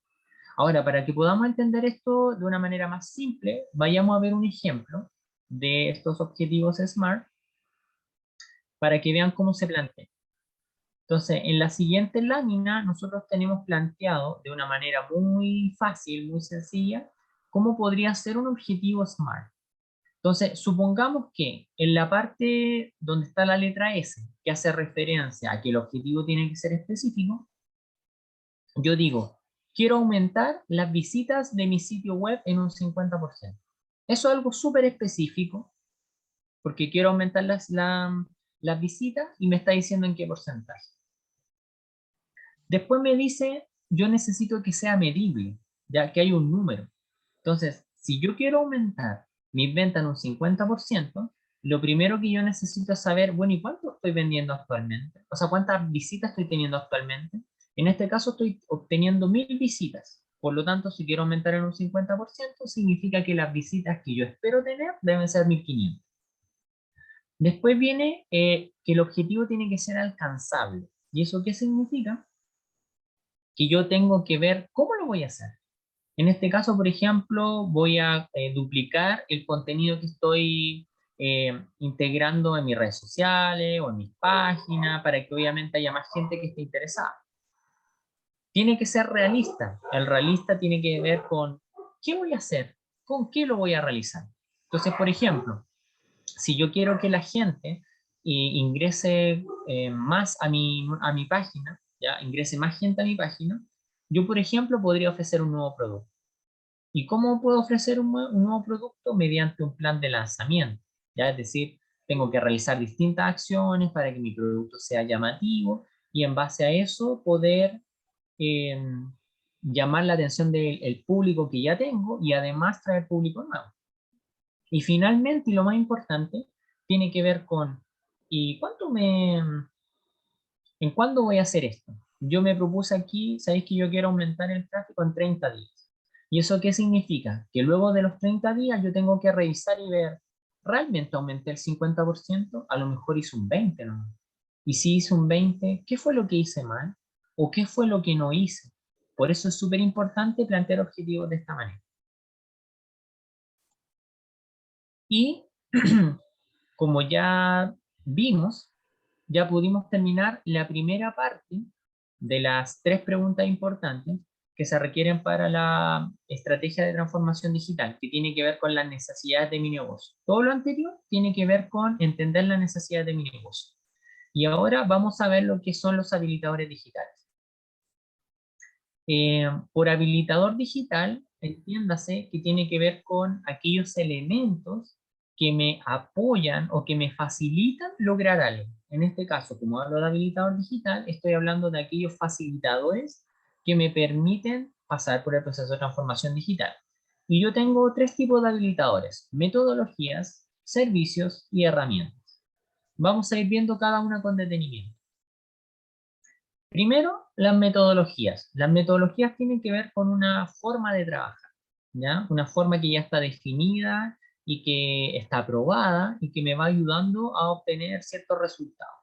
Ahora, para que podamos entender esto de una manera más simple, vayamos a ver un ejemplo de estos objetivos SMART para que vean cómo se plantea. Entonces, en la siguiente lámina, nosotros tenemos planteado de una manera muy fácil, muy sencilla, cómo podría ser un objetivo SMART. Entonces, supongamos que en la parte donde está la letra S, que hace referencia a que el objetivo tiene que ser específico, yo digo, quiero aumentar las visitas de mi sitio web en un 50%. Eso es algo súper específico, porque quiero aumentar las visitas y me está diciendo en qué porcentaje. Después me dice, yo necesito que sea medible, ya que hay un número. Entonces, si yo quiero aumentar mis ventas en un 50%, lo primero que yo necesito es saber, bueno, ¿y cuánto estoy vendiendo actualmente? O sea, ¿cuántas visitas estoy teniendo actualmente? En este caso estoy obteniendo 1000 visitas. Por lo tanto, si quiero aumentar en un 50%, significa que las visitas que yo espero tener deben ser 1500. Después viene que el objetivo tiene que ser alcanzable. ¿Y eso qué significa? Que yo tengo que ver cómo lo voy a hacer. En este caso, por ejemplo, voy a duplicar el contenido que estoy integrando en mis redes sociales o en mis páginas para que obviamente haya más gente que esté interesada. Tiene que ser realista. El realista tiene que ver con qué voy a hacer, con qué lo voy a realizar. Entonces, por ejemplo, si yo quiero que la gente ingrese más a mi página, ¿ya? Ingrese más gente a mi página, yo, por ejemplo, podría ofrecer un nuevo producto. ¿Y cómo puedo ofrecer un nuevo producto? Mediante un plan de lanzamiento, ¿ya? Es decir, tengo que realizar distintas acciones para que mi producto sea llamativo y en base a eso poder eh, llamar la atención del público que ya tengo y además traer público nuevo. Y finalmente, y lo más importante, tiene que ver con, ¿y en cuándo voy a hacer esto? Yo me propuse aquí, sabéis que yo quiero aumentar el tráfico en 30 días. ¿Y eso qué significa? Que luego de los 30 días yo tengo que revisar y ver, ¿realmente aumenté el 50%? A lo mejor hice un 20, ¿no? Y si hice un 20, ¿qué fue lo que hice mal? ¿O qué fue lo que no hice? Por eso es súper importante plantear objetivos de esta manera. Y como ya vimos, ya pudimos terminar la primera parte de las 3 preguntas importantes que se requieren para la estrategia de transformación digital, que tiene que ver con las necesidades de mi negocio. Todo lo anterior tiene que ver con entender las necesidades de mi negocio. Y ahora vamos a ver lo que son los habilitadores digitales. Por habilitador digital, entiéndase que tiene que ver con aquellos elementos que me apoyan o que me facilitan lograr algo. En este caso, como hablo de habilitador digital, estoy hablando de aquellos facilitadores que me permiten pasar por el proceso de transformación digital. Y yo tengo 3 tipos de habilitadores: metodologías, servicios y herramientas. Vamos a ir viendo cada una con detenimiento. Primero, las metodologías. Las metodologías tienen que ver con una forma de trabajar, ¿ya? Una forma que ya está definida y que está aprobada y que me va ayudando a obtener ciertos resultados.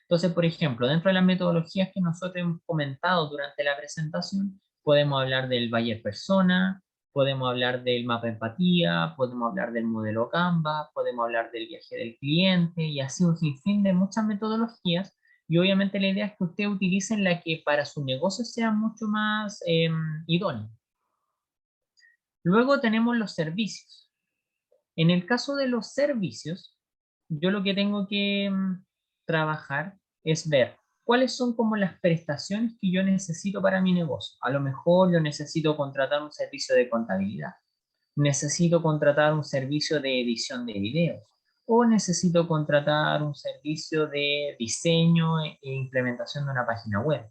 Entonces, por ejemplo, dentro de las metodologías que nosotros hemos comentado durante la presentación, podemos hablar del Bayer Persona, podemos hablar del mapa empatía, podemos hablar del modelo Canvas, podemos hablar del viaje del cliente y así un sinfín de muchas metodologías. Y obviamente la idea es que usted utilice la que para su negocio sea mucho más idónea. Luego tenemos los servicios. En el caso de los servicios, yo lo que tengo que trabajar es ver cuáles son como las prestaciones que yo necesito para mi negocio. A lo mejor yo necesito contratar un servicio de contabilidad, necesito contratar un servicio de edición de videos o necesito contratar un servicio de diseño e implementación de una página web.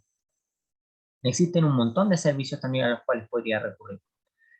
Existen un montón de servicios también a los cuales podría recurrir.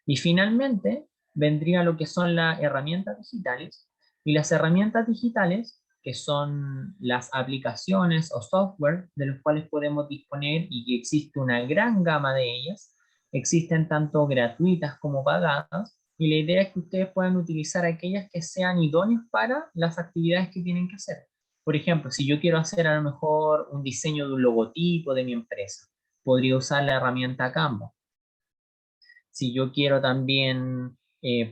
Y finalmente vendría lo que son las herramientas digitales, y las herramientas digitales, que son las aplicaciones o software de los cuales podemos disponer y que existe una gran gama de ellas, existen tanto gratuitas como pagadas, y la idea es que ustedes puedan utilizar aquellas que sean idóneas para las actividades que tienen que hacer. Por ejemplo, si yo quiero hacer a lo mejor un diseño de un logotipo de mi empresa, podría usar la herramienta Canva. Si yo quiero también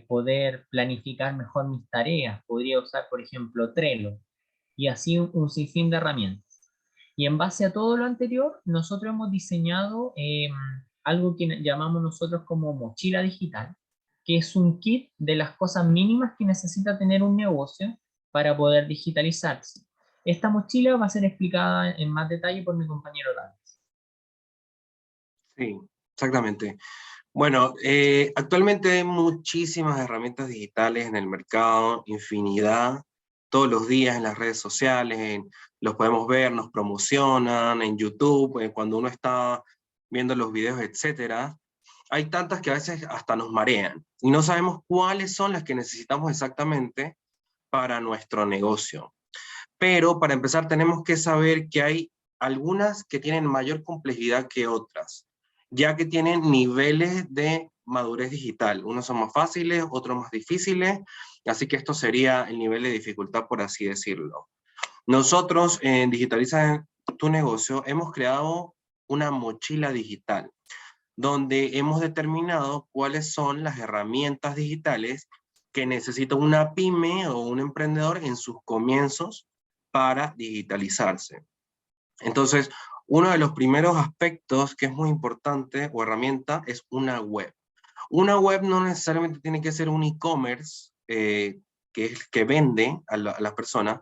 poder planificar mejor mis tareas, podría usar, por ejemplo, Trello, y así un sinfín de herramientas. Y en base a todo lo anterior, nosotros hemos diseñado algo que llamamos nosotros como mochila digital, que es un kit de las cosas mínimas que necesita tener un negocio para poder digitalizarse. Esta mochila va a ser explicada en más detalle por mi compañero Dani. Sí, exactamente. Bueno, actualmente hay muchísimas herramientas digitales en el mercado, infinidad, todos los días en las redes sociales, los podemos ver, nos promocionan en YouTube, cuando uno está viendo los videos, etcétera. Hay tantas que a veces hasta nos marean y no sabemos cuáles son las que necesitamos exactamente para nuestro negocio. Pero para empezar tenemos que saber que hay algunas que tienen mayor complejidad que otras, ya que tienen niveles de madurez digital. Unos son más fáciles, otros más difíciles, así que esto sería el nivel de dificultad, por así decirlo. Nosotros en Digitaliza tu Negocio hemos creado una mochila digital, donde hemos determinado cuáles son las herramientas digitales que necesita una pyme o un emprendedor en sus comienzos para digitalizarse. Entonces, uno de los primeros aspectos que es muy importante o herramienta es una web. Una web no necesariamente tiene que ser un e-commerce que vende a las personas,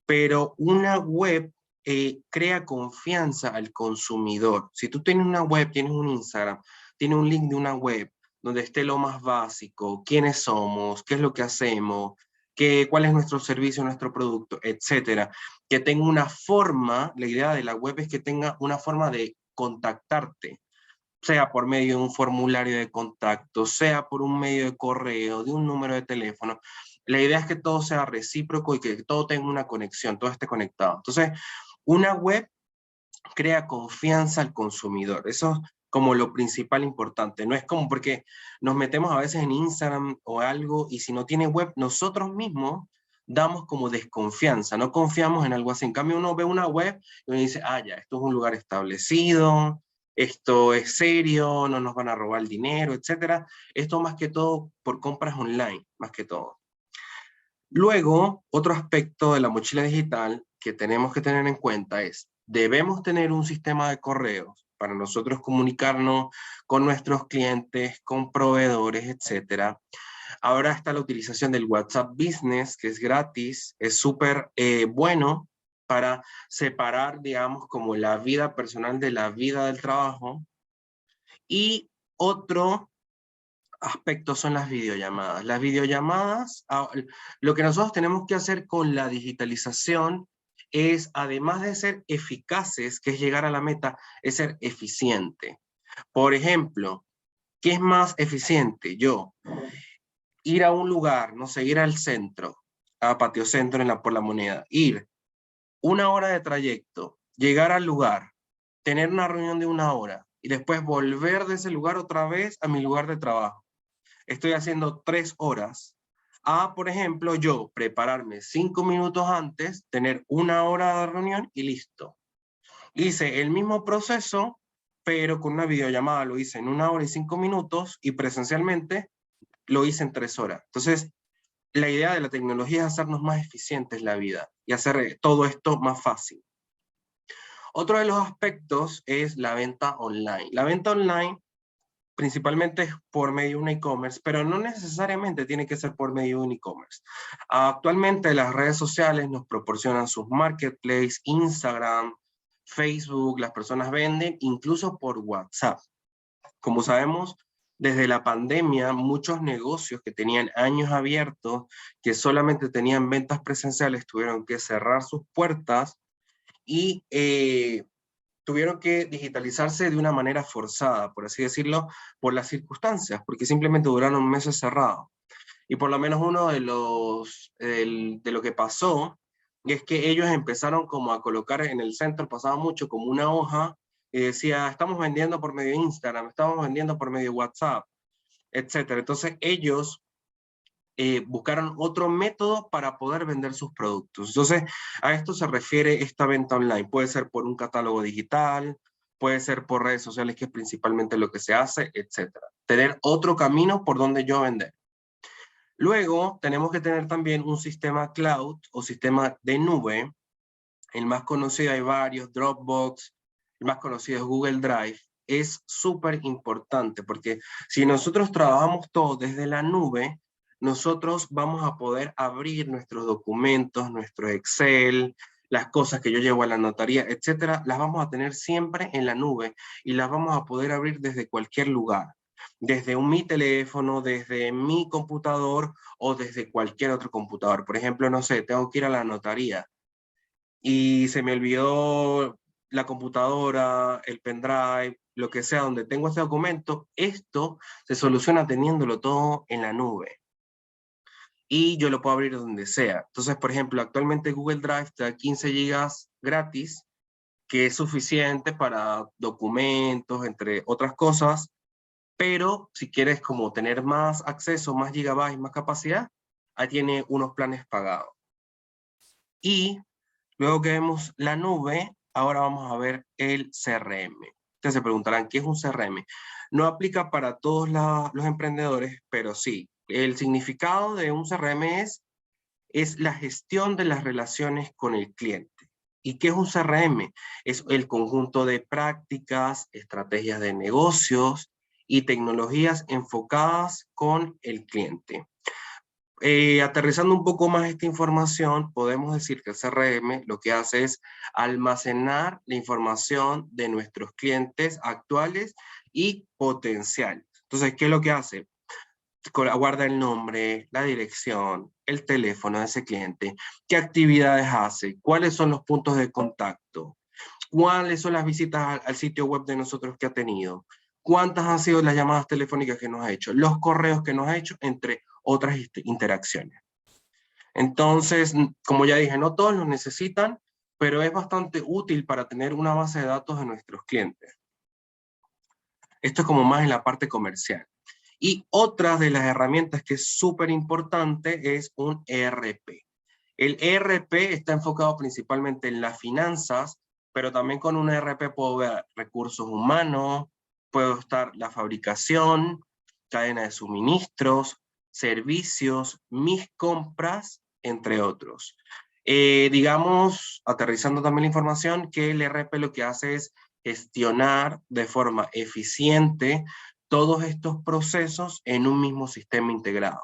pero una web crea confianza al consumidor. Si tú tienes una web, tienes un Instagram, tienes un link de una web donde esté lo más básico, quiénes somos, qué es lo que hacemos, cuál es nuestro servicio, nuestro producto, etcétera, que tenga una forma, la idea de la web es que tenga una forma de contactarte, sea por medio de un formulario de contacto, sea por un medio de correo, de un número de teléfono. La idea es que todo sea recíproco y que todo tenga una conexión, todo esté conectado. Entonces, una web crea confianza al consumidor. Eso es como lo principal importante. No es como porque nos metemos a veces en Instagram o algo y si no tiene web, nosotros mismos damos como desconfianza, no confiamos en algo así. En cambio, uno ve una web y uno dice, ah, ya, esto es un lugar establecido, esto es serio, no nos van a robar el dinero, etcétera. Esto más que todo por compras online, más que todo. Luego, otro aspecto de la mochila digital que tenemos que tener en cuenta es, debemos tener un sistema de correos para nosotros comunicarnos con nuestros clientes, con proveedores, etcétera. Ahora está la utilización del WhatsApp Business, que es gratis, es súper bueno para separar, digamos, como la vida personal de la vida del trabajo. Y otro aspecto son las videollamadas. Las videollamadas, lo que nosotros tenemos que hacer con la digitalización es, además de ser eficaces, que es llegar a la meta, es ser eficiente. Por ejemplo, ¿qué es más eficiente? Yo, ir a un lugar, no sé, ir al centro, a Patio Centro por la Moneda, ir una hora de trayecto, llegar al lugar, tener una reunión de una hora y después volver de ese lugar otra vez a mi lugar de trabajo. Estoy haciendo 3 horas. A, por ejemplo, yo prepararme 5 minutos antes, tener una hora de reunión y listo. Hice el mismo proceso, pero con una videollamada lo hice en 1 hora y 5 minutos y presencialmente lo hice en 3 horas. Entonces, la idea de la tecnología es hacernos más eficientes la vida y hacer todo esto más fácil. Otro de los aspectos es la venta online. La venta online principalmente es por medio de un e-commerce, pero no necesariamente tiene que ser por medio de un e-commerce. Actualmente las redes sociales nos proporcionan sus marketplaces, Instagram, Facebook, las personas venden, incluso por WhatsApp. Como sabemos, desde la pandemia, muchos negocios que tenían años abiertos, que solamente tenían ventas presenciales, tuvieron que cerrar sus puertas y tuvieron que digitalizarse de una manera forzada, por así decirlo, por las circunstancias, porque simplemente duraron meses cerrados. Y por lo menos uno de lo que pasó es que ellos empezaron como a colocar en el centro, pasaba mucho como una hoja y decía, estamos vendiendo por medio de Instagram, estamos vendiendo por medio de WhatsApp, etcétera. Entonces ellos buscaron otro método para poder vender sus productos. Entonces, a esto se refiere esta venta online. Puede ser por un catálogo digital, puede ser por redes sociales, que es principalmente lo que se hace, etcétera. Tener otro camino por donde yo vender. Luego, tenemos que tener también un sistema cloud o sistema de nube. El más conocido, hay varios, Dropbox, el más conocido es Google Drive. Es súper importante porque si nosotros trabajamos todo desde la nube, nosotros vamos a poder abrir nuestros documentos, nuestro Excel, las cosas que yo llevo a la notaría, etcétera, las vamos a tener siempre en la nube y las vamos a poder abrir desde cualquier lugar, desde mi teléfono, desde mi computador o desde cualquier otro computador. Por ejemplo, no sé, tengo que ir a la notaría y se me olvidó la computadora, el pendrive, lo que sea, donde tengo este documento, esto se soluciona teniéndolo todo en la nube. Y yo lo puedo abrir donde sea. Entonces, por ejemplo, actualmente Google Drive te da 15 gigas gratis, que es suficiente para documentos, entre otras cosas, pero si quieres como tener más acceso, más gigabytes, más capacidad, ahí tiene unos planes pagados. Y luego que vemos la nube, ahora vamos a ver el CRM. Ustedes se preguntarán, ¿qué es un CRM? No aplica para todos los emprendedores, pero sí. El significado de un CRM es la gestión de las relaciones con el cliente. ¿Y qué es un CRM? Es el conjunto de prácticas, estrategias de negocios y tecnologías enfocadas con el cliente. Aterrizando un poco más esta información, podemos decir que el CRM lo que hace es almacenar la información de nuestros clientes actuales y potenciales. Entonces, ¿qué es lo que hace? Guarda el nombre, la dirección, el teléfono de ese cliente, qué actividades hace, cuáles son los puntos de contacto, cuáles son las visitas al sitio web de nosotros que ha tenido, cuántas han sido las llamadas telefónicas que nos ha hecho, los correos que nos ha hecho, entre otras interacciones. Entonces, como ya dije, no todos los necesitan, pero es bastante útil para tener una base de datos de nuestros clientes. Esto es como más en la parte comercial. Y otra de las herramientas que es súper importante es un ERP. El ERP está enfocado principalmente en las finanzas, pero también con un ERP puedo ver recursos humanos, puedo estar la fabricación, cadena de suministros, servicios, mis compras, entre otros. Digamos, aterrizando también la información, que el ERP lo que hace es gestionar de forma eficiente todos estos procesos en un mismo sistema integrado.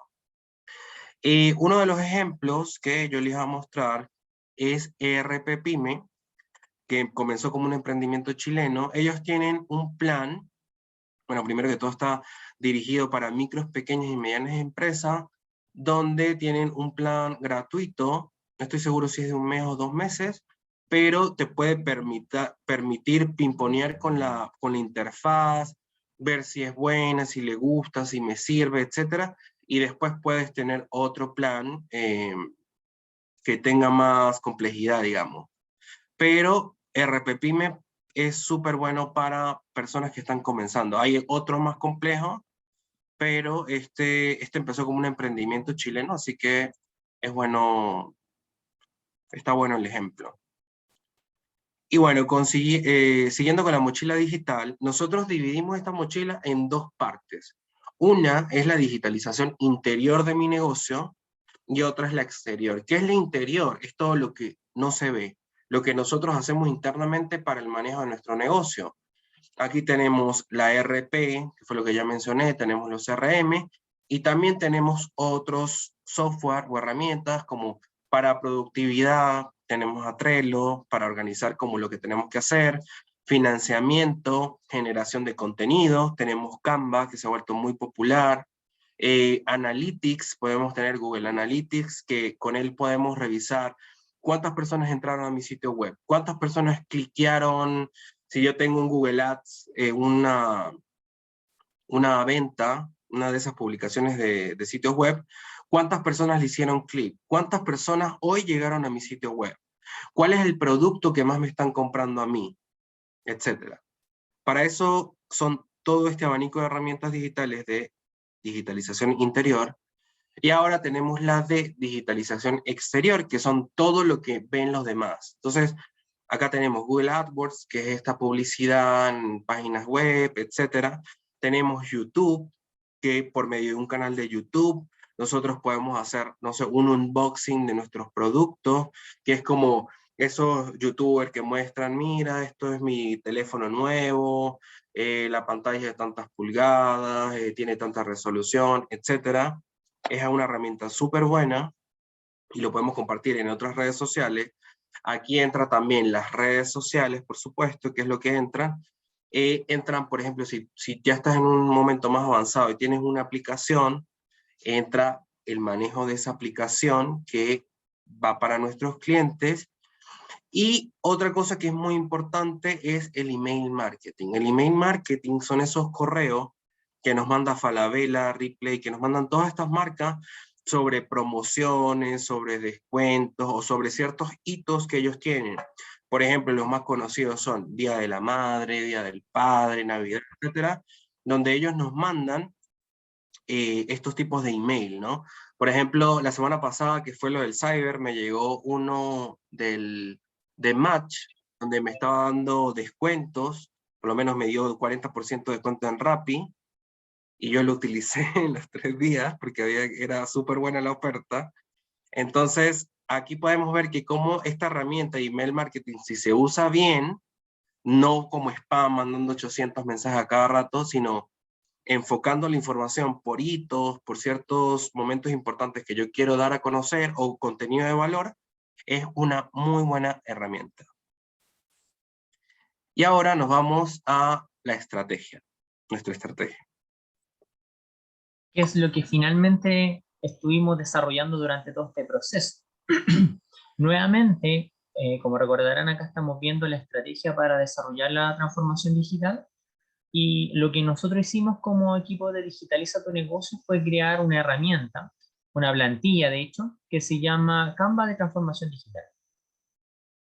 Uno de los ejemplos que yo les voy a mostrar es ERP Pyme, que comenzó como un emprendimiento chileno. Ellos tienen un plan, bueno, primero que todo está dirigido para micros, pequeñas y medianas empresas, donde tienen un plan gratuito, no estoy seguro si es de un mes o 2 meses, pero te puede permitir pimponear con la interfaz, ver si es buena, si le gusta, si me sirve, etcétera, y después puedes tener otro plan que tenga más complejidad, digamos. Pero RP Pyme es súper bueno para personas que están comenzando. Hay otros más complejos, pero este empezó como un emprendimiento chileno, así que es bueno, está bueno el ejemplo. Y bueno, siguiendo con la mochila digital, nosotros dividimos esta mochila en 2 partes. Una es la digitalización interior de mi negocio y otra es la exterior. ¿Qué es la interior? Es todo lo que no se ve, lo que nosotros hacemos internamente para el manejo de nuestro negocio. Aquí tenemos la ERP, que fue lo que ya mencioné, tenemos los CRM, y también tenemos otros software o herramientas como para productividad, tenemos a Trello, para organizar como lo que tenemos que hacer, financiamiento, generación de contenido, tenemos Canva, que se ha vuelto muy popular, Analytics, podemos tener Google Analytics, que con él podemos revisar cuántas personas entraron a mi sitio web, cuántas personas cliquearon, si yo tengo un Google Ads, una venta, una de esas publicaciones de sitios web, cuántas personas le hicieron clic, cuántas personas hoy llegaron a mi sitio web, cuál es el producto que más me están comprando a mí, etcétera. Para eso son todo este abanico de herramientas digitales de digitalización interior, y ahora tenemos las de digitalización exterior, que son todo lo que ven los demás. Entonces, acá tenemos Google AdWords, que es esta publicidad en páginas web, etcétera. Tenemos YouTube, que por medio de un canal de YouTube, nosotros podemos hacer, no sé, un unboxing de nuestros productos, que es como esos youtubers que muestran, mira, esto es mi teléfono nuevo, la pantalla de tantas pulgadas, tiene tanta resolución, etcétera. Es una herramienta súper buena y lo podemos compartir en otras redes sociales. Aquí entra también las redes sociales, por supuesto, que es lo que entra. Entran, por ejemplo, si ya estás en un momento más avanzado y tienes una aplicación, entra el manejo de esa aplicación que va para nuestros clientes. Y otra cosa que es muy importante es el email marketing. El email marketing son esos correos que nos manda Falabella, Ripley, que nos mandan todas estas marcas sobre promociones, sobre descuentos o sobre ciertos hitos que ellos tienen. Por ejemplo, los más conocidos son Día de la Madre, Día del Padre, Navidad, etcétera, donde ellos nos mandan estos tipos de email, ¿no? Por ejemplo, la semana pasada, que fue lo del Cyber, me llegó uno de Match, donde me estaba dando descuentos, por lo menos me dio 40% de descuento en Rappi, y yo lo utilicé en los 3 días, porque era súper buena la oferta. Entonces, aquí podemos ver que como esta herramienta de email marketing, si se usa bien, no como spam, mandando 800 mensajes a cada rato, sino enfocando la información por hitos, por ciertos momentos importantes que yo quiero dar a conocer o contenido de valor, es una muy buena herramienta. Y ahora nos vamos a la estrategia, nuestra estrategia. ¿Qué es lo que finalmente estuvimos desarrollando durante todo este proceso? Nuevamente, como recordarán, acá estamos viendo la estrategia para desarrollar la transformación digital, y lo que nosotros hicimos como equipo de Digitaliza tu Negocio fue crear una herramienta, una plantilla de hecho, que se llama Canva de Transformación Digital.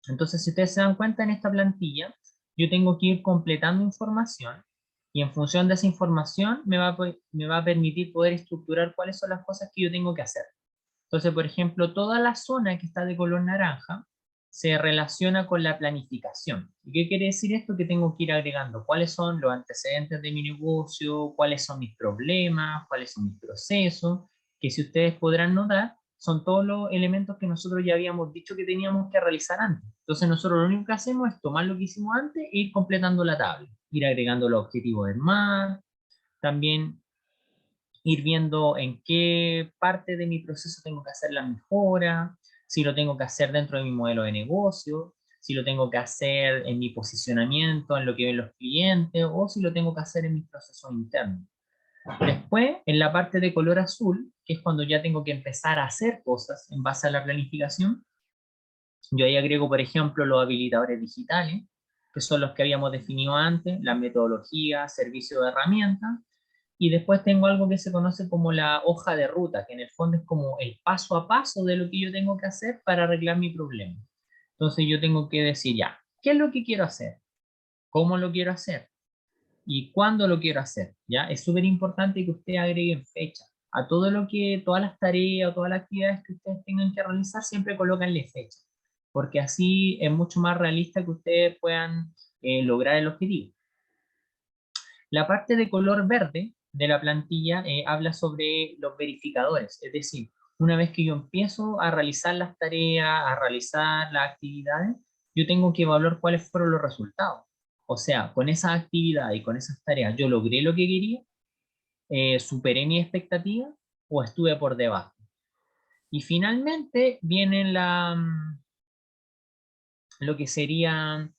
Entonces, si ustedes se dan cuenta, en esta plantilla yo tengo que ir completando información, y en función de esa información me va a permitir poder estructurar cuáles son las cosas que yo tengo que hacer. Entonces, por ejemplo, toda la zona que está de color naranja se relaciona con la planificación. ¿Y qué quiere decir esto? Que tengo que ir agregando cuáles son los antecedentes de mi negocio, cuáles son mis problemas, cuáles son mis procesos, que si ustedes podrán notar, son todos los elementos que nosotros ya habíamos dicho que teníamos que realizar antes. Entonces nosotros lo único que hacemos es tomar lo que hicimos antes e ir completando la tabla, ir agregando los objetivos del MAR, también ir viendo en qué parte de mi proceso tengo que hacer la mejora, si lo tengo que hacer dentro de mi modelo de negocio, si lo tengo que hacer en mi posicionamiento, en lo que ven los clientes, o si lo tengo que hacer en mis procesos internos. Después, en la parte de color azul, que es cuando ya tengo que empezar a hacer cosas en base a la planificación, yo ahí agrego, por ejemplo, los habilitadores digitales, que son los que habíamos definido antes, la metodología, servicio de herramientas, y después tengo algo que se conoce como la hoja de ruta, que en el fondo es como el paso a paso de lo que yo tengo que hacer para arreglar mi problema. Entonces yo tengo que decir ya, ¿qué es lo que quiero hacer? ¿Cómo lo quiero hacer? ¿Y cuándo lo quiero hacer? ¿Ya? Es súper importante que ustedes agreguen fecha. A todo lo que, todas las tareas o todas las actividades que ustedes tengan que realizar, siempre colócanle fecha, porque así es mucho más realista que ustedes puedan lograr el objetivo. La parte de color verde de la plantilla habla sobre los verificadores, es decir, una vez que yo empiezo a realizar las tareas, a realizar las actividades, yo tengo que evaluar cuáles fueron los resultados. O sea, con esa actividad y con esas tareas, ¿yo logré lo que quería? ¿Superé mi expectativa? ¿O estuve por debajo? Y finalmente viene lo que sería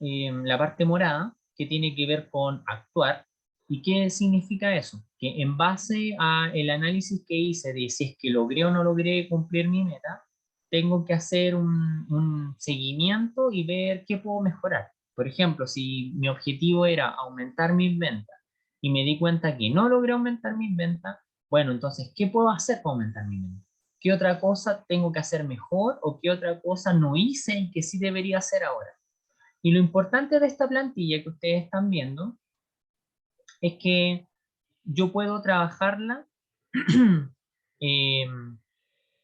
la parte morada, que tiene que ver con actuar. ¿Y qué significa eso? Que en base a el análisis que hice de si es que logré o no logré cumplir mi meta, tengo que hacer un seguimiento y ver qué puedo mejorar. Por ejemplo, si mi objetivo era aumentar mis ventas y me di cuenta que no logré aumentar mis ventas, bueno, entonces, ¿qué puedo hacer para aumentar mi venta? ¿Qué otra cosa tengo que hacer mejor o qué otra cosa no hice y que sí debería hacer ahora? Y lo importante de esta plantilla que ustedes están viendo es que yo puedo trabajarla eh,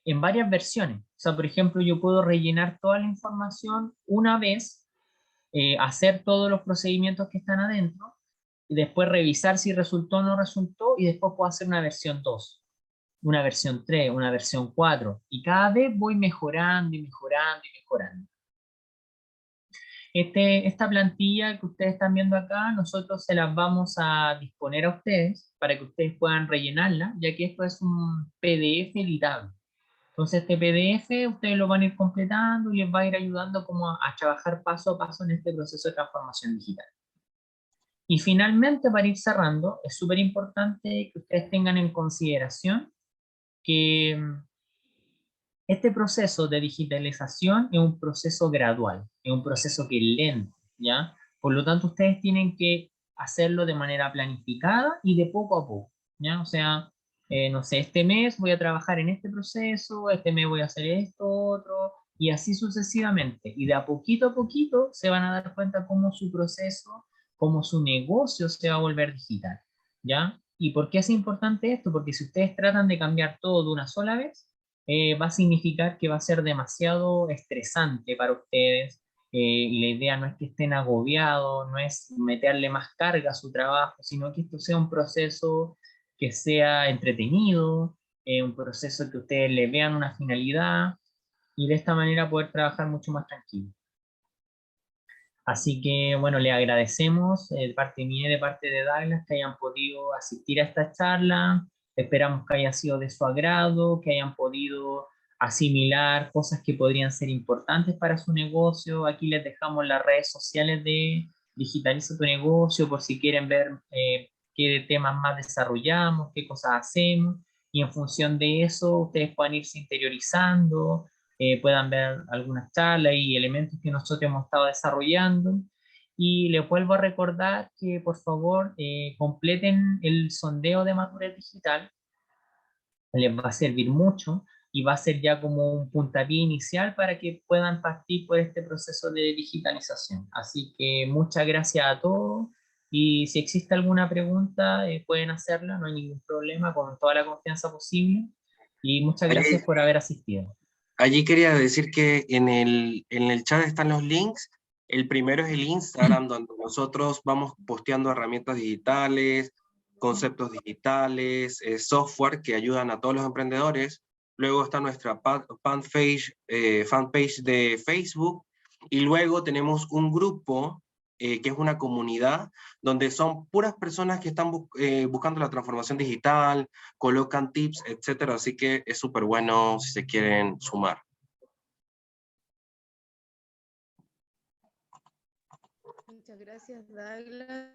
en varias versiones. O sea, por ejemplo, yo puedo rellenar toda la información una vez, hacer todos los procedimientos que están adentro y después revisar si resultó o no resultó y después puedo hacer una versión 2, una versión 3, una versión 4 y cada vez voy mejorando y mejorando y mejorando. Esta plantilla que ustedes están viendo acá, nosotros se las vamos a disponer a ustedes para que ustedes puedan rellenarla, ya que esto es un PDF editable. Entonces este PDF ustedes lo van a ir completando y les va a ir ayudando como a trabajar paso a paso en este proceso de transformación digital. Y finalmente, para ir cerrando, es súper importante que ustedes tengan en consideración que este proceso de digitalización es un proceso gradual, es un proceso que es lento, ¿ya? Por lo tanto, ustedes tienen que hacerlo de manera planificada y de poco a poco, ¿ya? O sea, no sé, este mes voy a trabajar en este proceso, este mes voy a hacer esto, otro, y así sucesivamente. Y de a poquito se van a dar cuenta cómo su proceso, cómo su negocio se va a volver digital, ¿ya? ¿Y por qué es importante esto? Porque si ustedes tratan de cambiar todo de una sola vez, va a significar que va a ser demasiado estresante para ustedes. Y la idea no es que estén agobiados, no es meterle más carga a su trabajo, sino que esto sea un proceso que sea entretenido, un proceso que ustedes le vean una finalidad y de esta manera poder trabajar mucho más tranquilo. Así que, bueno, le agradecemos de parte mía y de parte de Douglas que hayan podido asistir a esta charla. Esperamos que haya sido de su agrado, que hayan podido asimilar cosas que podrían ser importantes para su negocio. Aquí les dejamos las redes sociales de Digitaliza tu Negocio por si quieren ver qué temas más desarrollamos, qué cosas hacemos. Y en función de eso, ustedes puedan irse interiorizando, puedan ver algunas charlas y elementos que nosotros hemos estado desarrollando. Y les vuelvo a recordar que por favor completen el sondeo de madurez digital, les va a servir mucho y va a ser ya como un puntapié inicial para que puedan partir por este proceso de digitalización. Así que muchas gracias a todos y si existe alguna pregunta pueden hacerla, no hay ningún problema, con toda la confianza posible y muchas gracias Allí, por haber asistido. allí quería decir que en el chat están los links. El primero es el Instagram, donde nosotros vamos posteando herramientas digitales, conceptos digitales, software que ayudan a todos los emprendedores. Luego está nuestra fanpage de Facebook. Y luego tenemos un grupo que es una comunidad donde son puras personas que están buscando la transformación digital, colocan tips, etcétera. Así que es súper bueno si se quieren sumar. Muchas gracias, Douglas.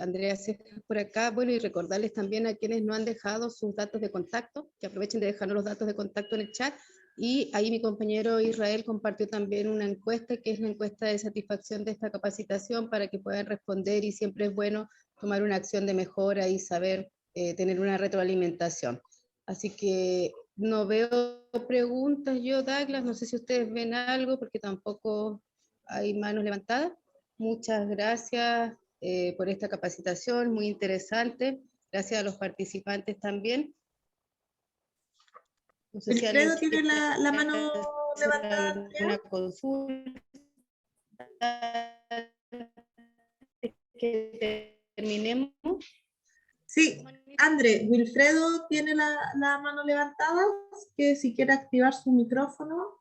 Andrea Cejas por acá. Bueno, y recordarles también a quienes no han dejado sus datos de contacto, que aprovechen de dejarnos los datos de contacto en el chat. Y ahí mi compañero Israel compartió también una encuesta, que es la encuesta de satisfacción de esta capacitación, para que puedan responder, y siempre es bueno tomar una acción de mejora y saber tener una retroalimentación. Así que no veo preguntas yo, Douglas, no sé si ustedes ven algo, porque tampoco hay manos levantadas. Muchas gracias por esta capacitación, muy interesante. Gracias a los participantes también. No sé si Wilfredo alguien tiene la quiere mano hacer levantada, alguna Andrea. consulta que terminemos. Sí, André, Wilfredo tiene la mano levantada, que si quiere activar su micrófono.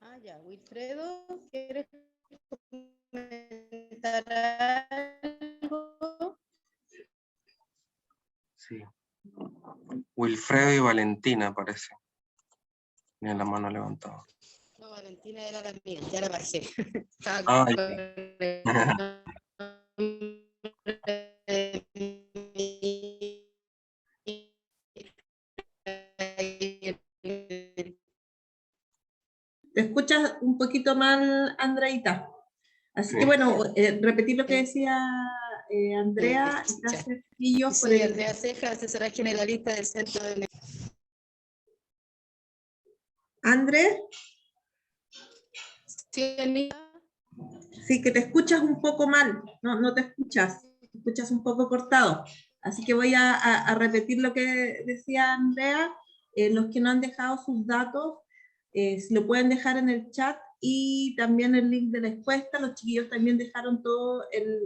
Ah, ya, Wilfredo, ¿quieres comentar algo? Sí. Wilfredo y Valentina, parece. Tienen la mano levantada. No, Valentina era la mía, ya la bajé. Estaba Ah, con ya. Te escuchas un poquito mal, Andreita. Así Sí. que bueno, repetir lo que decía Andrea, gracias chiquillos por Soy el... Andrea Ceja, asesora generalista del Centro de... André, Sí, Anita. sí que te escuchas un poco mal, no te escuchas un poco cortado. Así que voy a repetir lo que decía Andrea. Los que no han dejado sus datos, si lo pueden dejar en el chat y también el link de la encuesta. Los chiquillos también dejaron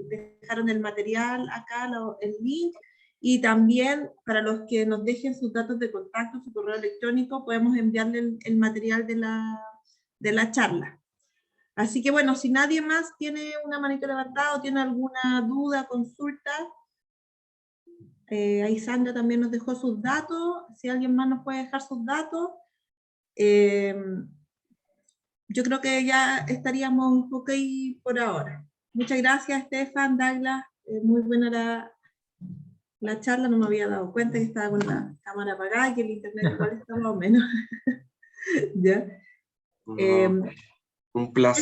dejaron el material acá, el link. Y también para los que nos dejen sus datos de contacto, su correo electrónico, podemos enviarle el material de la charla. Así que bueno, si nadie más tiene una manito levantada o tiene alguna duda, consulta, ahí Sandra también nos dejó sus datos. Si alguien más nos puede dejar sus datos, yo creo que ya estaríamos ok por ahora. Muchas gracias, Estefan, Douglas. Muy buena la charla, no me había dado cuenta que estaba con la cámara apagada y que el internet igual está más o menos. ¿Ya? Un placer.